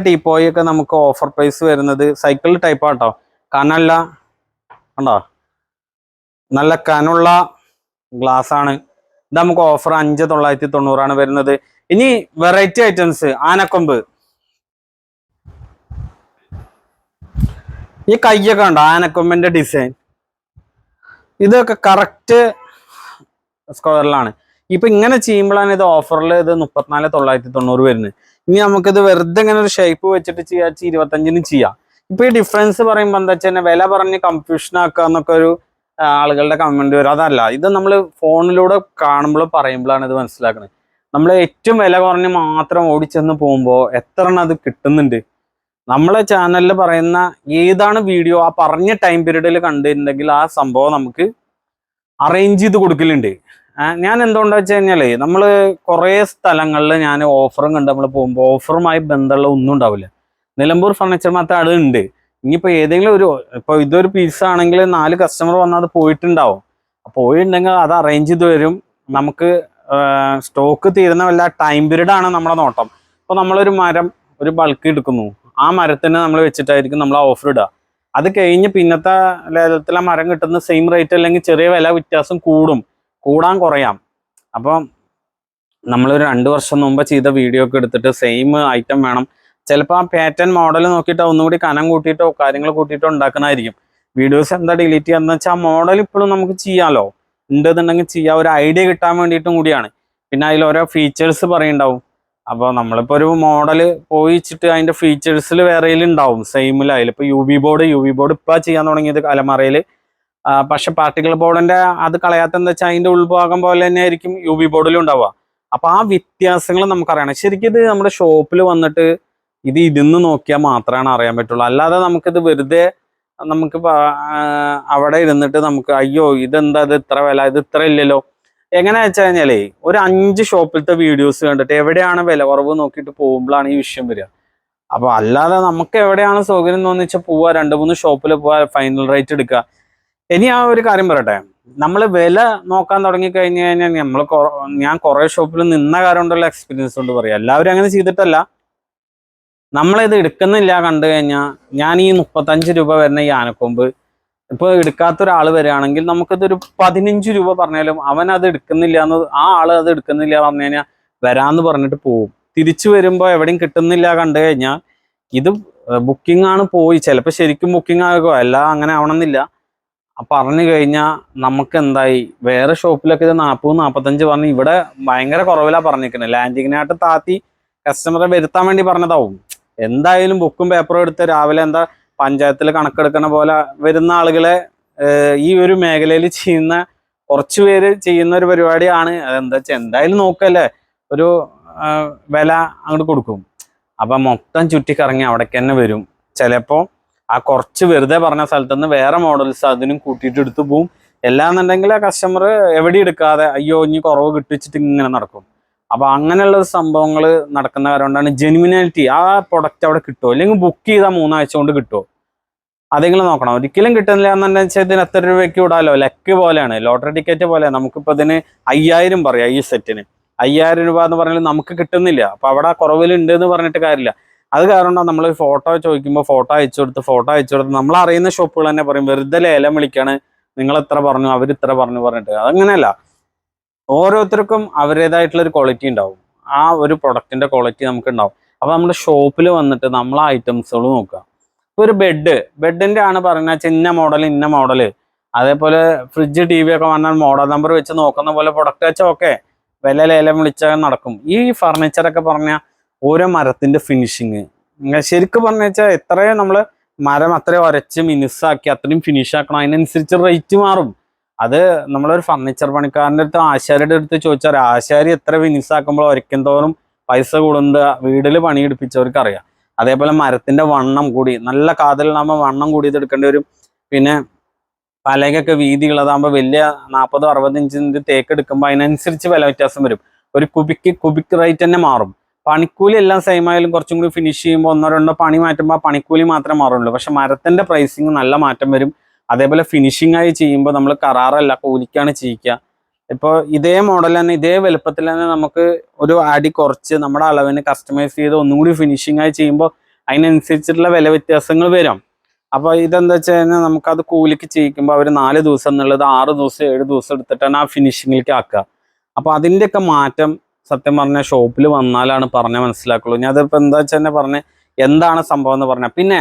ടീപ്പോയ് ഒക്കെ നമുക്ക് ഓഫർ പ്രൈസ് വരുന്നത്, സൈക്കിൾ ടൈപ്പ് ആട്ടോ, കനല്ല കണ്ടോ, നല്ല കനുള്ള ഗ്ലാസ് ആണ്. ഇത് നമുക്ക് ഓഫർ 5,990 വരുന്നത്. ഇനി വെറൈറ്റി ഐറ്റംസ്, ആനക്കൊമ്പ്. ഈ കയ്യൊക്കെ ഉണ്ടോ ആനക്കൊമ്പിന്റെ ഡിസൈൻ, ഇതൊക്കെ കറക്റ്റ് സ്ക്വയറിലാണ്. ഇപ്പൊ ഇങ്ങനെ ചെയ്യുമ്പോഴാണ് ഇത് ഓഫറിൽ ഇത് 34,990 വരുന്നത്. ഇനി നമുക്കിത് വെറുതെ ഇങ്ങനെ ഒരു ഷേപ്പ് വെച്ചിട്ട് ചെയ്യാ 25,000 ചെയ്യാം. ഇപ്പൊ ഈ ഡിഫറൻസ് പറയുമ്പോൾ എന്താ വെച്ചാൽ വില പറഞ്ഞ് കൺഫ്യൂഷൻ ആക്കുക എന്നൊക്കെ ഒരു ആളുകളുടെ കമന്റ് വരും. അതല്ല, ഇത് നമ്മൾ ഫോണിലൂടെ കാണുമ്പോൾ പറയുമ്പോഴാണ് ഇത് മനസ്സിലാക്കുന്നത്. നമ്മൾ ഏറ്റവും വില കുറഞ്ഞ് മാത്രം ഓടിച്ചെന്ന് പോകുമ്പോൾ എത്ര അത് കിട്ടുന്നുണ്ട്. നമ്മളെ ചാനലിൽ പറയുന്ന ഏതാണ് വീഡിയോ ആ പറഞ്ഞ ടൈം പീരീഡിൽ കണ്ടിട്ടുണ്ടെങ്കിൽ ആ സംഭവം നമുക്ക് അറേഞ്ച് ചെയ്ത് കൊടുക്കലുണ്ട്. ഞാൻ എന്തുകൊണ്ടാ വെച്ച് കഴിഞ്ഞാല് നമ്മൾ കുറേ സ്ഥലങ്ങളിൽ ഞാൻ ഓഫറും കണ്ട് നമ്മൾ പോകുമ്പോൾ ഓഫറുമായി ബന്ധമുള്ള ഒന്നും ഉണ്ടാവില്ല. നിലമ്പൂർ ഫർണിച്ചർ മാർട്ട് അത് ഉണ്ട്. ഇനിയിപ്പോൾ ഏതെങ്കിലും ഇപ്പോൾ ഇതൊരു പീസ് ആണെങ്കിൽ 4 കസ്റ്റമർ വന്നാൽ അത് പോയിട്ടുണ്ടാവും. പോയിട്ടുണ്ടെങ്കിൽ അത് അറേഞ്ച് ചെയ്ത് വരും. നമുക്ക് സ്റ്റോക്ക് തീരുന്ന വല്ല ടൈം പീരീഡ് ആണ് നമ്മുടെ നോട്ടം. അപ്പോൾ നമ്മളൊരു മരം ഒരു ബൾക്ക് എടുക്കുന്നു, ആ മരത്തിന് നമ്മൾ വെച്ചിട്ടായിരിക്കും നമ്മൾ ആ ഓഫർ ഇടുക. അത് കഴിഞ്ഞ് പിന്നത്തെ ലേലത്തിലെ മരം കിട്ടുന്ന സെയിം റേറ്റ് അല്ലെങ്കിൽ ചെറിയ വില വ്യത്യാസം കൂടാൻ കുറയാം. അപ്പം നമ്മളൊരു 2 വർഷം മുമ്പ് ചെയ്ത വീഡിയോ ഒക്കെ എടുത്തിട്ട് സെയിം ഐറ്റം വേണം. ചിലപ്പോൾ ആ പാറ്റേൺ മോഡൽ നോക്കിയിട്ടോ ഒന്നുകൂടി കനം കൂട്ടിയിട്ടോ കാര്യങ്ങൾ കൂട്ടിയിട്ടോ ഉണ്ടാക്കുന്നതായിരിക്കും. വീഡിയോസ് എന്താ ഡിലീറ്റ് ചെയ്യാന്ന് വെച്ചാൽ ആ മോഡൽ ഇപ്പോഴും നമുക്ക് ചെയ്യാമല്ലോ, ഉണ്ടെന്നുണ്ടെങ്കിൽ ചെയ്യാം. ഒരു ഐഡിയ കിട്ടാൻ വേണ്ടിയിട്ടും കൂടിയാണ്. പിന്നെ അതിൽ ഓരോ ഫീച്ചേഴ്സ് പറയുണ്ടാവും. അപ്പോൾ നമ്മളിപ്പോൾ ഒരു മോഡൽ പോയിച്ചിട്ട് അതിൻ്റെ ഫീച്ചേഴ്സിൽ വേറെ ഉണ്ടാവും സെയിമിൽ. അതിലിപ്പോൾ യു വി ബോർഡ് ഇപ്പോൾ ചെയ്യാൻ തുടങ്ങിയത് അലമാറയിൽ. പക്ഷെ പാർട്ടിക്കിൾ ബോർഡിന്റെ അത് കളയാത്ത എന്താ വെച്ചാൽ അതിന്റെ ഉൾഭാഗം പോലെ തന്നെ ആയിരിക്കും യു വി ബോർഡിലും ഉണ്ടാവുക. അപ്പൊ ആ വ്യത്യാസങ്ങൾ നമുക്കറിയണം. ശരിക്കും ഇത് നമ്മുടെ ഷോപ്പിൽ വന്നിട്ട് ഇത് ഇരുന്ന് നോക്കിയാൽ മാത്രമാണ് അറിയാൻ പറ്റുള്ളൂ. അല്ലാതെ നമുക്കിത് വെറുതെ നമുക്ക് അവിടെ ഇരുന്നിട്ട് നമുക്ക് അയ്യോ ഇതെന്താ ഇത് ഇത്ര വില, ഇത് ഇത്ര ഇല്ലല്ലോ. എങ്ങനെ വെച്ച് കഴിഞ്ഞാലേ ഒരു 5 ഷോപ്പിലത്തെ വീഡിയോസ് കണ്ടിട്ട് എവിടെയാണ് വില കുറവ് നോക്കിയിട്ട് പോകുമ്പോഴാണ് ഈ വിഷയം വരിക. അപ്പൊ അല്ലാതെ നമുക്ക് എവിടെയാണ് സൗകര്യം തോന്നിച്ചാൽ പോവുക, 2-3 ഷോപ്പിൽ പോവുക, ഫൈനൽ റേറ്റ് എടുക്കുക. ഇനി ആ ഒരു കാര്യം പറയട്ടെ, നമ്മൾ വില നോക്കാൻ തുടങ്ങി കഴിഞ്ഞു കഴിഞ്ഞാൽ ഞാൻ കുറെ ഷോപ്പിൽ നിന്ന കാര്യം കൊണ്ടുള്ള എക്സ്പീരിയൻസ് കൊണ്ട് പറയാം. എല്ലാവരും അങ്ങനെ ചെയ്തിട്ടല്ല, നമ്മളിത് എടുക്കുന്നില്ല കണ്ടു കഴിഞ്ഞാൽ ഞാൻ ഈ 35 രൂപ വരുന്ന ഈ ആനക്കൊമ്പ് ഇപ്പൊ എടുക്കാത്ത ഒരാൾ വരികയാണെങ്കിൽ നമുക്കിതൊരു 15 രൂപ പറഞ്ഞാലും അവൻ അത് എടുക്കുന്നില്ല എന്ന്, ആ ആള് അത് എടുക്കുന്നില്ല പറഞ്ഞു കഴിഞ്ഞാൽ വരാന്ന് പറഞ്ഞിട്ട് പോവും. തിരിച്ചു വരുമ്പോൾ എവിടെയും കിട്ടുന്നില്ല കണ്ടു കഴിഞ്ഞാൽ ഇത് ബുക്കിംഗ് ആണ് പോയി. ചിലപ്പോൾ ശരിക്കും ബുക്കിംഗ് ആകുമോ, എല്ലാം അങ്ങനെ ആവണമെന്നില്ല. പറഞ്ഞു കഴിഞ്ഞാൽ നമുക്ക് എന്തായി, വേറെ ഷോപ്പിലൊക്കെ ഇത് 40-45 പറഞ്ഞ് ഇവിടെ ഭയങ്കര കുറവിലാണ് പറഞ്ഞിരിക്കുന്നത്. ലാൻഡിങ്ങിനായിട്ട് താത്തി കസ്റ്റമറെ വരുത്താൻ വേണ്ടി പറഞ്ഞതാവും. എന്തായാലും ബുക്കും പേപ്പറും എടുത്ത് രാവിലെ എന്താ പഞ്ചായത്തിൽ കണക്കെടുക്കുന്ന പോലെ വരുന്ന ആളുകളെ ഈ ഒരു മേഖലയിൽ ചെയ്യുന്ന കുറച്ച് പേര് ചെയ്യുന്ന ഒരു പരിപാടിയാണ്. അതെന്താ വെച്ചാൽ എന്തായാലും നോക്കല്ലേ, ഒരു വില അങ്ങോട്ട് കൊടുക്കും. അപ്പം മൊത്തം ചുറ്റിക്കറങ്ങി അവിടേക്ക് തന്നെ വരും. ചിലപ്പോൾ ആ കുറച്ച് വെറുതെ പറഞ്ഞ സ്ഥലത്ത് നിന്ന് വേറെ മോഡൽസ് അതിനും കൂട്ടിയിട്ട് എടുത്തു പോവും. എല്ലാന്നുണ്ടെങ്കിൽ ആ കസ്റ്റമർ എവിടെ എടുക്കാതെ അയ്യോ ഇനി കുറവ് കിട്ടിച്ചിട്ട് ഇങ്ങനെ നടക്കും. അപ്പൊ അങ്ങനെയുള്ള സംഭവങ്ങൾ നടക്കുന്ന കാര്യം കൊണ്ടാണ് ജെന്യുവിനാലിറ്റി ആ പ്രൊഡക്റ്റ് അവിടെ കിട്ടുമോ, അല്ലെങ്കിൽ ബുക്ക് ചെയ്താൽ 3 ആഴ്ച കൊണ്ട് കിട്ടുമോ, അതെങ്കിലും നോക്കണം. ഒരിക്കലും കിട്ടുന്നില്ല എന്നു വെച്ചാൽ ഇതിന് എത്ര രൂപയ്ക്ക് വിടാലോ, ലക്ക് പോലെയാണ്, ലോട്ടറി ടിക്കറ്റ് പോലെ. നമുക്കിപ്പോൾ ഇതിന് 5,000 പറയാം ഈ സെറ്റിന്. 5000 രൂപ എന്ന് പറഞ്ഞാൽ നമുക്ക് കിട്ടുന്നില്ല. അപ്പൊ അവിടെ കുറവിലുണ്ട് എന്ന് പറഞ്ഞിട്ട് കാര്യമില്ല. അത് കാരണം നമ്മൾ ഫോട്ടോ ചോദിക്കുമ്പോൾ ഫോട്ടോ അയച്ചു കൊടുത്ത് നമ്മൾ അറിയുന്ന ഷോപ്പുകൾ തന്നെ പറയും വെറുതെ ലേലം വിളിക്കാണ്, നിങ്ങൾ ഇത്ര പറഞ്ഞു അവർ ഇത്ര പറഞ്ഞിട്ട്. അതങ്ങനെയല്ല, ഓരോരുത്തർക്കും അവരുടേതായിട്ടുള്ള ഒരു ക്വാളിറ്റി ഉണ്ടാവും. ആ ഒരു പ്രൊഡക്റ്റിന്റെ ക്വാളിറ്റി നമുക്ക് ഉണ്ടാവും. അപ്പൊ നമ്മുടെ ഷോപ്പിൽ വന്നിട്ട് നമ്മൾ ആ ഐറ്റംസുകൾ നോക്കുക. ഇപ്പൊ ഒരു ബെഡിന്റെ ആണ് പറഞ്ഞാൽ ഇന്ന മോഡല്, അതേപോലെ ഫ്രിഡ്ജ് ടി വി ഒക്കെ വന്നാൽ മോഡൽ നമ്പർ വെച്ച് നോക്കുന്ന പോലെ പ്രൊഡക്റ്റ് വെച്ചാൽ ഓക്കെ, വില ലേലം വിളിച്ചാൽ നടക്കും. ഈ ഫർണിച്ചറൊക്കെ പറഞ്ഞാൽ ഓരോ മരത്തിന്റെ ഫിനിഷിങ് ശരിക്കും പറഞ്ഞു വെച്ചാൽ എത്രയും നമ്മൾ മരം അത്രയും ഉരച്ച് മിനുസാക്കി അത്രയും ഫിനിഷ് ആക്കണം, അതിനനുസരിച്ച് റേറ്റ് മാറും. അത് നമ്മളൊരു ഫർണിച്ചർ പണിക്കാരൻ്റെ അടുത്ത് ആശാരിയുടെ അടുത്ത് ചോദിച്ചാൽ ആശാരി എത്ര മിനുസാക്കുമ്പോൾ ഒരിക്കും തോറും പൈസ കൂടുന്നത് വീട്ടിൽ പണിയെടുപ്പിച്ചവർക്ക് അറിയാം. അതേപോലെ മരത്തിന്റെ വണ്ണം കൂടി, നല്ല കാതലാകുമ്പോൾ വണ്ണം കൂടിയത് എടുക്കേണ്ടി വരും. പിന്നെ പലകൊക്കെ വീതിയുള്ളതാകുമ്പോൾ വലിയ 40-60 ഇഞ്ചിന്റെ തേക്ക് എടുക്കുമ്പോൾ അതിനനുസരിച്ച് വില വ്യത്യാസം വരും. ഒരു കുബിക്ക് റേറ്റ് തന്നെ മാറും. പണിക്കൂലി എല്ലാം സെയിം ആയാലും കുറച്ചും കൂടി ഫിനിഷ് ചെയ്യുമ്പോൾ 1-2 പണി മാറ്റുമ്പോൾ പണിക്കൂലി മാത്രമേ മാറുള്ളൂ. പക്ഷെ മരത്തിന്റെ പ്രൈസിങ് നല്ല മാറ്റം വരും. അതേപോലെ ഫിനിഷിംഗ് ആയി ചെയ്യുമ്പോൾ നമ്മൾ കരാറല്ല കൂലിക്കാണ് ചെയ്യിക്കുക. ഇപ്പോൾ ഇതേ മോഡൽ തന്നെ ഇതേ വലുപ്പത്തിൽ തന്നെ നമുക്ക് ഒരു അടി കുറച്ച് നമ്മുടെ അളവിന് കസ്റ്റമൈസ് ചെയ്ത് ഒന്നും കൂടി ഫിനിഷിംഗ് ആയി ചെയ്യുമ്പോൾ അതിനനുസരിച്ചിട്ടുള്ള വില വ്യത്യാസങ്ങൾ വരും. അപ്പൊ ഇതെന്താ വെച്ച് കഴിഞ്ഞാൽ നമുക്കത് കൂലിക്ക് ചെയ്യിക്കുമ്പോൾ അവർ 4 ദിവസം എന്നുള്ളത് 6 ദിവസം 7 ദിവസം എടുത്തിട്ടാണ് ആ ഫിനിഷിങ്ങിലേക്ക് ആക്കുക. അപ്പൊ അതിൻ്റെയൊക്കെ മാറ്റം സത്യം പറഞ്ഞാൽ ഷോപ്പിൽ വന്നാലാണ് പറഞ്ഞാൽ മനസ്സിലാക്കുള്ളൂ. ഞാൻ അതിപ്പോ എന്താ വെച്ചാൽ തന്നെ പറഞ്ഞ് എന്താണ് സംഭവം എന്ന് പറഞ്ഞാൽ. പിന്നെ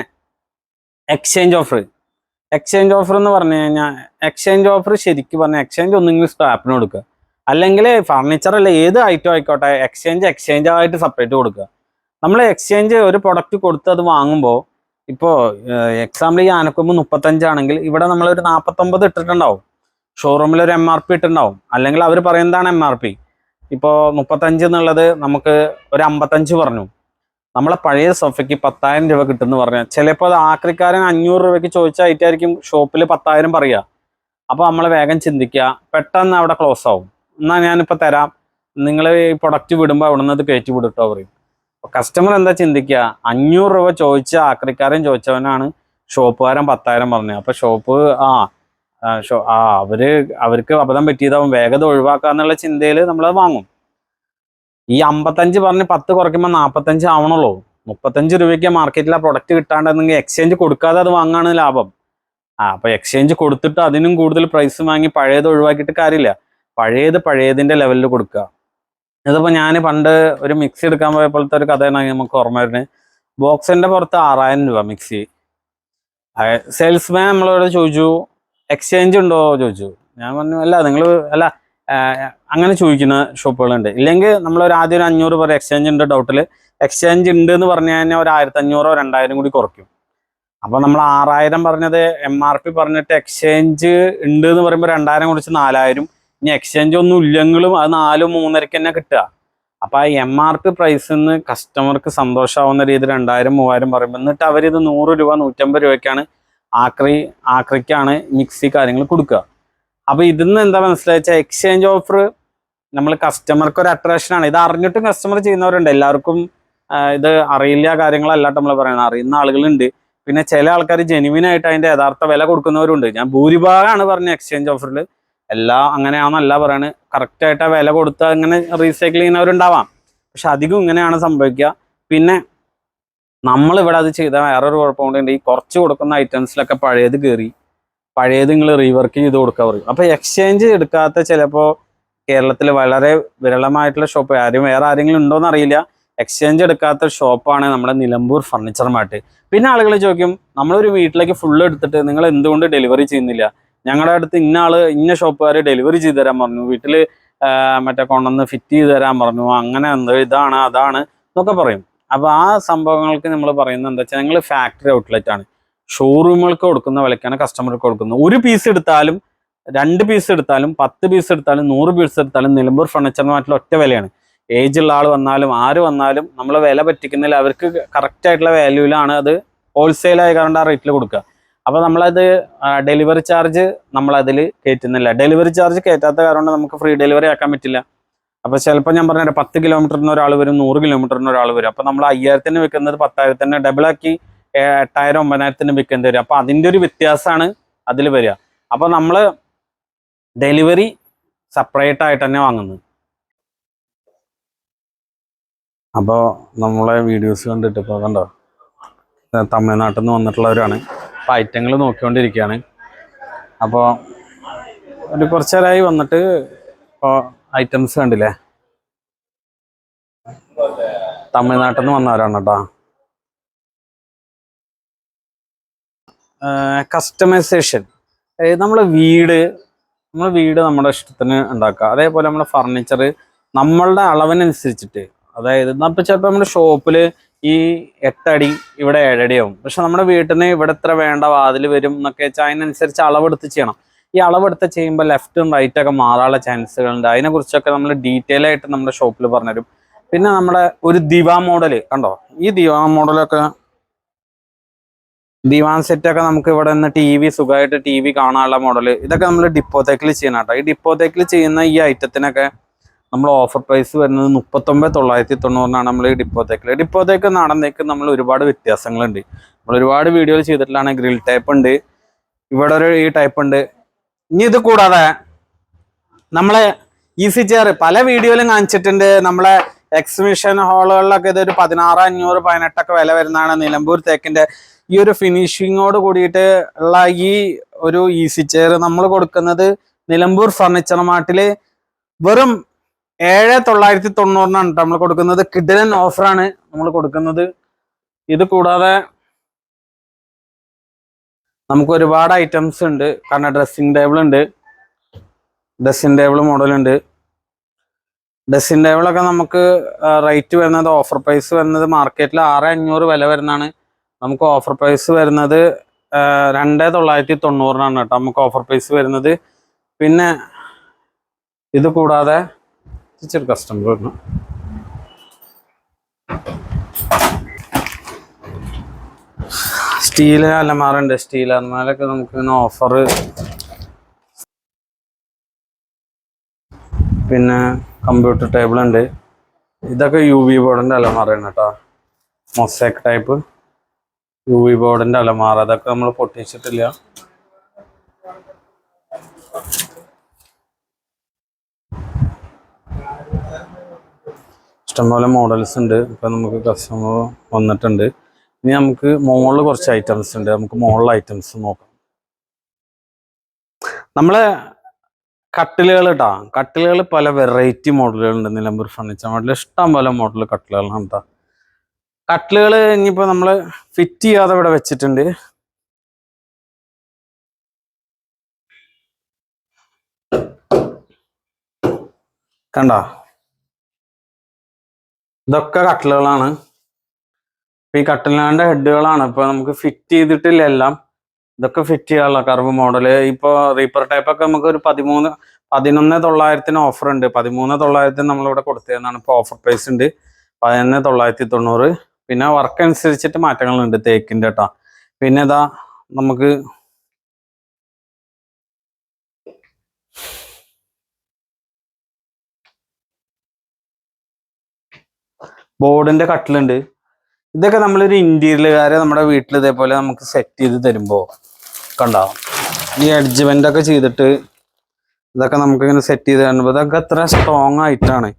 എക്സ്ചേഞ്ച് ഓഫർ എന്ന് പറഞ്ഞു കഴിഞ്ഞാൽ എക്സ്ചേഞ്ച് ഓഫർ ശരിക്കും പറഞ്ഞാൽ എക്സ്ചേഞ്ച് ഒന്നെങ്കിലും സ്ക്രാപ്പിന് കൊടുക്കുക, അല്ലെങ്കിൽ ഫർണിച്ചർ അല്ല ഏത് ഐറ്റം ആയിക്കോട്ടെ എക്സ്ചേഞ്ച് ആയിട്ട് സെപ്പറേറ്റ് കൊടുക്കുക. നമ്മൾ എക്സ്ചേഞ്ച് ഒരു പ്രൊഡക്റ്റ് കൊടുത്ത് അത് വാങ്ങുമ്പോൾ ഇപ്പോൾ എക്സാമ്പിൾ ഈ ആനക്കൊമ്പ് 35 ആണെങ്കിൽ ഇവിടെ നമ്മളൊരു 49 ഇട്ടിട്ടുണ്ടാവും, ഷോറൂമിൽ ഒരു MRP ഇട്ടിട്ടുണ്ടാവും, അല്ലെങ്കിൽ അവർ പറയുന്നതാണ് MRP. ഇപ്പോൾ 35 എന്നുള്ളത് നമുക്ക് ഒരു 55 പറഞ്ഞു. നമ്മളെ പഴയ സോഫയ്ക്ക് 10,000 രൂപ കിട്ടുമെന്ന് പറഞ്ഞാൽ ചിലപ്പോൾ അത് ആക്രിക്കാരൻ 500 രൂപയ്ക്ക് ചോദിച്ചായിട്ടായിരിക്കും ഷോപ്പിൽ 10,000 പറയുക. അപ്പോൾ നമ്മൾ വേഗം ചിന്തിക്കുക, പെട്ടെന്ന് അവിടെ ക്ലോസ് ആവും. എന്നാൽ ഞാനിപ്പോൾ തരാം, നിങ്ങൾ ഈ പ്രൊഡക്റ്റ് വിടുമ്പോൾ അവിടെ നിന്ന് അത് കയറ്റി വിടുട്ടോ പറയും. കസ്റ്റമർ എന്താ ചിന്തിക്കുക, 500 രൂപ ചോദിച്ച ആക്രിക്കാരൻ ചോദിച്ചവനാണ് ഷോപ്പുകാരൻ 10,000 പറഞ്ഞത്. അപ്പൊ ഷോപ്പ് അവർക്ക് അബദ്ധം പറ്റിയതാവും, വേഗത ഒഴിവാക്കാന്നുള്ള ചിന്തയിൽ നമ്മളത് വാങ്ങും. ഈ 55 പറഞ്ഞ് 10 കുറയ്ക്കുമ്പോൾ 45 ആവണുള്ളൂ. 35 രൂപയ്ക്ക് മാർക്കറ്റിൽ ആ പ്രൊഡക്റ്റ് കിട്ടാണ്ടെന്നെങ്കിൽ എക്സ്ചേഞ്ച് കൊടുക്കാതെ അത് വാങ്ങാണ് ലാഭം. അപ്പൊ എക്സ്ചേഞ്ച് കൊടുത്തിട്ട് അതിനും കൂടുതൽ പ്രൈസ് വാങ്ങി പഴയത് ഒഴിവാക്കിയിട്ട് കാര്യമില്ല. പഴയതിന്റെ ലെവലിൽ കൊടുക്കുക. ഇതിപ്പോ ഞാൻ പണ്ട് ഒരു മിക്സി എടുക്കാൻ പോയപ്പോഴത്തെ ഒരു കഥയാണ് നമുക്ക് ഓർമ്മ വരുന്നത്. ബോക്സിന്റെ പുറത്ത് 6,000 രൂപ മിക്സി. സെയിൽസ്മാൻ നമ്മളോട് ചോദിച്ചു എക്സ്ചേഞ്ച് ഉണ്ടോ ചോദിച്ചു. ഞാൻ പറഞ്ഞു അല്ല അങ്ങനെ ചോദിക്കുന്ന ഷോപ്പുകളുണ്ട്. ഇല്ലെങ്കിൽ നമ്മളൊരു ആദ്യം ഒരു 500 പറയും എക്സ്ചേഞ്ച് ഉണ്ട്, ഡൗട്ടിൽ എക്സ്ചേഞ്ച് ഉണ്ട് എന്ന് പറഞ്ഞു കഴിഞ്ഞാൽ ഒരു 1,500-2,000 കൂടി കുറയ്ക്കും. അപ്പൊ നമ്മൾ 6,000 പറഞ്ഞത് MRP പറഞ്ഞിട്ട് എക്സ്ചേഞ്ച് ഉണ്ട് എന്ന് പറയുമ്പോൾ 2,000 കുറിച്ച് 4,000. ഇനി എക്സ്ചേഞ്ച് ഒന്നും ഇല്ലെങ്കിലും അത് 4-3.5 തന്നെ കിട്ടുക. അപ്പൊ ആ MRP പ്രൈസിൽ നിന്ന് കസ്റ്റമർക്ക് സന്തോഷമാവുന്ന രീതിയിൽ 2,000-3,000 പറയുമ്പോൾ എന്നിട്ട് അവരിത് 100 രൂപ 150 രൂപയ്ക്കാണ് ആക്രിക്കാണ് മിക്സി കാര്യങ്ങൾ കൊടുക്കുക. അപ്പൊ ഇതിന്ന് എന്താ മനസ്സിലാച്ചാൽ എക്സ്ചേഞ്ച് ഓഫർ നമ്മൾ കസ്റ്റമർക്ക് ഒരു അട്രാക്ഷൻ ആണ്. ഇത് അറിഞ്ഞിട്ടും കസ്റ്റമർ ചെയ്യുന്നവരുണ്ട്. എല്ലാവർക്കും ഇത് അറിയില്ല കാര്യങ്ങളല്ലാട്ട് നമ്മൾ പറയുന്നത്, അറിയുന്ന ആളുകളുണ്ട്. പിന്നെ ചില ആൾക്കാർ ജെനുവിൻ ആയിട്ട് അതിന്റെ യഥാർത്ഥ വില കൊടുക്കുന്നവരുണ്ട്. ഞാൻ ഭൂരിഭാഗമാണ് പറഞ്ഞ എക്സ്ചേഞ്ച് ഓഫറിൽ എല്ലാം അങ്ങനെയാണെന്നല്ല പറയണത്. കറക്റ്റ് ആയിട്ട് ആ വില കൊടുത്ത് അങ്ങനെ റീസൈക്കിൾ ചെയ്യുന്നവരുണ്ടാവാം, പക്ഷെ അധികം ഇങ്ങനെയാണ് സംഭവിക്കുക. പിന്നെ നമ്മളിവിടെ അത് ചെയ്ത വേറൊരു കുഴപ്പമുണ്ട്, ഈ കുറച്ച് കൊടുക്കുന്ന ഐറ്റംസിലൊക്കെ പഴയത് നിങ്ങൾ റീവർക്ക് ചെയ്ത് കൊടുക്കാൻ പറയും. അപ്പൊ എക്സ്ചേഞ്ച് എടുക്കാത്ത ചിലപ്പോൾ കേരളത്തിൽ വളരെ വിരളമായിട്ടുള്ള ഷോപ്പ്, വേറെ ആരെങ്കിലും ഉണ്ടോയെന്ന് അറിയില്ല, എക്സ്ചേഞ്ച് എടുക്കാത്ത ഷോപ്പാണ് നമ്മുടെ നിലമ്പൂർ ഫർണിച്ചർ മാർട്ട്. പിന്നെ ആളുകൾ ചോദിക്കും, നമ്മളൊരു വീട്ടിലേക്ക് ഫുള്ള് എടുത്തിട്ട് നിങ്ങൾ എന്തുകൊണ്ട് ഡെലിവറി ചെയ്യുന്നില്ല? ഞങ്ങളുടെ അടുത്ത് ഇന്ന ഷോപ്പുകാർ ഡെലിവറി ചെയ്ത് തരാൻ പറഞ്ഞു, വീട്ടിൽ മറ്റേ കൊണ്ടുവന്ന് ഫിറ്റ് ചെയ്ത് തരാൻ പറഞ്ഞു, അങ്ങനെ ഇതാണ് അതാണ് എന്നൊക്കെ പറയും. അപ്പൊ ആ സംഭവങ്ങൾക്ക് നമ്മൾ പറയുന്നത് എന്താ വെച്ചാൽ ഞങ്ങൾ ഫാക്ടറി ഔട്ട്ലെറ്റ് ആണ്. ഷോറൂമുകൾക്ക് കൊടുക്കുന്ന വിലക്കാണ് കസ്റ്റമർക്ക് കൊടുക്കുന്നത്. 1 പീസ് എടുത്താലും 2 പീസ് എടുത്താലും 10 പീസ് എടുത്താലും 100 പീസ് എടുത്താലും നിലമ്പൂർ ഫർണിച്ചർ മാർട്ടിൽ ഒറ്റ വിലയാണ്. ഏജുള്ള ആൾ വന്നാലും ആര് വന്നാലും നമ്മൾ വില പറ്റിക്കുന്നില്ല, അവർക്ക് കറക്റ്റ് ആയിട്ടുള്ള വാല്യൂവിലാണ് അത് ഹോൾസെയിൽ ആയി കാരണം ആ റേറ്റിൽ കൊടുക്കുക. അപ്പൊ നമ്മളത് ഡെലിവറി ചാർജ് നമ്മളതിൽ കയറ്റുന്നില്ല. ഡെലിവറി ചാർജ് കയറ്റാത്ത കാരണം നമുക്ക് ഫ്രീ ഡെലിവറി ആക്കാൻ പറ്റില്ല. അപ്പൊ ചിലപ്പോൾ ഞാൻ പറഞ്ഞ 10 കിലോമീറ്ററിന് ഒരാൾ വരും, 100 കിലോമീറ്ററിന് ഒരാൾ വരും. അപ്പൊ നമ്മൾ 5,000-ന് വിൽക്കുന്നത് 10,000-ന് ഡബിളാക്കി 8,000-9,000-ന് വിൽക്കേണ്ടി വരും. അപ്പൊ അതിന്റെ ഒരു വ്യത്യാസമാണ് അതിൽ വരിക. അപ്പൊ നമ്മൾ ഡെലിവറി സെപ്പറേറ്റ് ആയിട്ട് തന്നെ വാങ്ങുന്നത്. അപ്പോൾ നമ്മളെ വീഡിയോസ് കണ്ടിട്ട് ഇപ്പോൾ കണ്ടോ തമിഴ്നാട്ടിൽ നിന്ന് വന്നിട്ടുള്ളവരാണ്. അപ്പോൾ ഐറ്റങ്ങൾ നോക്കിക്കൊണ്ടിരിക്കുകയാണ്. അപ്പോൾ ഒരു കുറച്ച് നേരമായി വന്നിട്ട് ഇപ്പോൾ ഐറ്റംസ് കണ്ടില്ലേ, തമിഴ്നാട്ടിൽ നിന്ന് വന്നവരാണ് കേട്ടോ. കസ്റ്റമൈസേഷൻ, നമ്മളെ വീട് നമ്മുടെ ഇഷ്ടത്തിന് ഉണ്ടാക്കുക. അതേപോലെ നമ്മുടെ ഫർണിച്ചർ നമ്മളുടെ അളവിനനുസരിച്ചിട്ട്, അതായത് ഇപ്പോൾ ചിലപ്പോൾ നമ്മുടെ ഷോപ്പിൽ ഈ 8 അടി ഇവിടെ 7 അടിയാവും, പക്ഷെ നമ്മുടെ വീട്ടിന് ഇവിടെ ഇത്ര വേണ്ട വാതിൽ വരും എന്നൊക്കെ വെച്ചാൽ അതിനനുസരിച്ച് അളവെടുത്ത് ചെയ്യണം. ഈ അളവെടുത്ത് ചെയ്യുമ്പോൾ ലെഫ്റ്റും റൈറ്റും ഒക്കെ മാറാനുള്ള ചാൻസുകളുണ്ട്. അതിനെക്കുറിച്ചൊക്കെ നമ്മൾ ഡീറ്റെയിൽ ആയിട്ട് നമ്മുടെ ഷോപ്പിൽ പറഞ്ഞുതരും. പിന്നെ നമ്മുടെ ഒരു ദിവാ മോഡൽ കണ്ടോ, ഈ ദിവാ മോഡലൊക്കെ, ദിവാൻ സെറ്റൊക്കെ നമുക്ക് ഇവിടെ നിന്ന് സുഖമായിട്ട് ടി വി കാണാനുള്ള മോഡൽ, ഇതൊക്കെ നമ്മൾ ഡിപ്പോത്തേക്കിൽ ചെയ്യണം കേട്ടോ. ഈ ഡിപ്പോത്തേക്കിൽ ചെയ്യുന്ന ഈ ഐറ്റത്തിനൊക്കെ നമ്മൾ ഓഫർ പ്രൈസ് വരുന്നത് 39,990 നമ്മൾ ഈ ഡിപ്പോത്തേക്ക് നടന്നേക്ക് നമ്മൾ ഒരുപാട് വ്യത്യാസങ്ങളുണ്ട്. നമ്മൾ ഒരുപാട് വീഡിയോകൾ ചെയ്തിട്ടുള്ളതാണ്. ഗ്രിൽ ടൈപ്പ് ഉണ്ട്, ഇവിടെ ഒരു ഈ ടൈപ്പ് ഉണ്ട്. ഇനി ഇത് കൂടാതെ നമ്മളെ ഈസി ചെയർ പല വീഡിയോയിലും കാണിച്ചിട്ടുണ്ട്. നമ്മളെ എക്സിബിഷൻ ഹാളുകളിലൊക്കെ ഇതൊരു 16,500 18 വില വരുന്നതാണ്. നിലമ്പൂർ തേക്കിന്റെ ഈ ഒരു ഫിനിഷിങ്ങോട് കൂടിയിട്ട് ഉള്ള ഈ ഒരു ഈസി ചെയർ നമ്മൾ കൊടുക്കുന്നത് നിലമ്പൂർ ഫർണിച്ചർ മാർട്ടില് വെറും 7,990 നമ്മൾ കൊടുക്കുന്നത്. കിഡിലൻ ഓഫറാണ് നമ്മൾ കൊടുക്കുന്നത്. ഇത് കൂടാതെ നമുക്ക് ഒരുപാട് ഐറ്റംസ് ഉണ്ട്. കാരണം ഡ്രസ്സിംഗ് ടേബിൾ ഉണ്ട്, ഡ്രസ്സിംഗ് ടേബിൾ മോഡലുണ്ട്. ഡ്രസ്സിംഗ് ടേബിളൊക്കെ നമുക്ക് റേറ്റ് വരുന്നത്, ഓഫർ പ്രൈസ് വരുന്നത് മാർക്കറ്റിൽ 6,500 വില വരുന്നതാണ്. നമുക്ക് ഓഫർ പ്രൈസ് വരുന്നത് 2,990 കേട്ടോ നമുക്ക് ഓഫർ പ്രൈസ് വരുന്നത്. പിന്നെ ഇത് കൂടാതെ ഇച്ചിരി കസ്റ്റമർ വരുന്നു. സ്റ്റീൽ അലമാറുണ്ട്. സ്റ്റീൽ അലമാരൊക്കെ നമുക്ക് ഇങ്ങനെ ഓഫർ. പിന്നെ കമ്പ്യൂട്ടർ ടേബിൾ ഉണ്ട്. ഇതൊക്കെ UV ബോർഡിന്റെ അലമാറയാണ് കേട്ടോ, മൊസൈക്ക് ടൈപ്പ് UV ബോർഡിന്റെ അലമാറ. അതൊക്കെ നമ്മൾ പൊട്ടിച്ചിട്ടില്ല. ഇഷ്ടംപോലെ മോഡൽസ് ഉണ്ട്. ഇപ്പൊ നമുക്ക് കസ്റ്റമർ വന്നിട്ടുണ്ട്. ഇനി നമുക്ക് മുകളിൽ കുറച്ച് ഐറ്റംസ് ഉണ്ട്. നമുക്ക് മുകളിൽ ഐറ്റംസ് നോക്കാം. നമ്മള് കട്ടിലുകൾ കേട്ടോ, കട്ടിലുകൾ പല വെറൈറ്റി മോഡലുകളുണ്ട്. നിലമ്പൂർ ഫർണിച്ചർ മോഡൽ ഇഷ്ടം പോലെ മോഡൽ കട്ടിലുകളാണ് കേട്ടോ. കട്ടിലുകൾ ഇനിയിപ്പോ നമ്മള് ഫിറ്റ് ചെയ്യാതെ ഇവിടെ വെച്ചിട്ടുണ്ട്. കണ്ടോ, ഇതൊക്കെ കട്ടിലുകളാണ്. ഈ കട്ടിലിന്റെ ഹെഡുകളാണ് ഇപ്പൊ നമുക്ക് ഫിറ്റ് ചെയ്തിട്ടില്ല എല്ലാം. ഇതൊക്കെ ഫിറ്റ് ചെയ്യാനുള്ള കർവ് മോഡല്. ഇപ്പൊ റീപ്പർ ടൈപ്പ് ഒക്കെ നമുക്ക് ഒരു 11,900 ഓഫർ ഉണ്ട്. 13,900 നമ്മളിവിടെ കൊടുത്തതെന്നാണ്. ഇപ്പൊ ഓഫർ പ്രൈസ് ഉണ്ട് 11,990. പിന്നെ വർക്ക് അനുസരിച്ചിട്ട് മാറ്റങ്ങളുണ്ട് തേക്കിന്റെ കേട്ടോ. പിന്നെ ഇതാ നമുക്ക് ബോർഡിന്റെ കട്ടിലുണ്ട്. ഇതൊക്കെ നമ്മളൊരു ഇന്റീരിയലുകാരെ നമ്മുടെ വീട്ടിൽ ഇതേപോലെ നമുക്ക് സെറ്റ് ചെയ്ത് തരുമ്പോ കണ്ടോ, ഈ അഡ്ജമെന്റ് ഒക്കെ ചെയ്തിട്ട് ഇതൊക്കെ നമുക്ക് ഇങ്ങനെ സെറ്റ് ചെയ്ത് തരുമ്പോൾ ഇതൊക്കെ അത്ര സ്ട്രോങ് ആയിട്ടാണ്.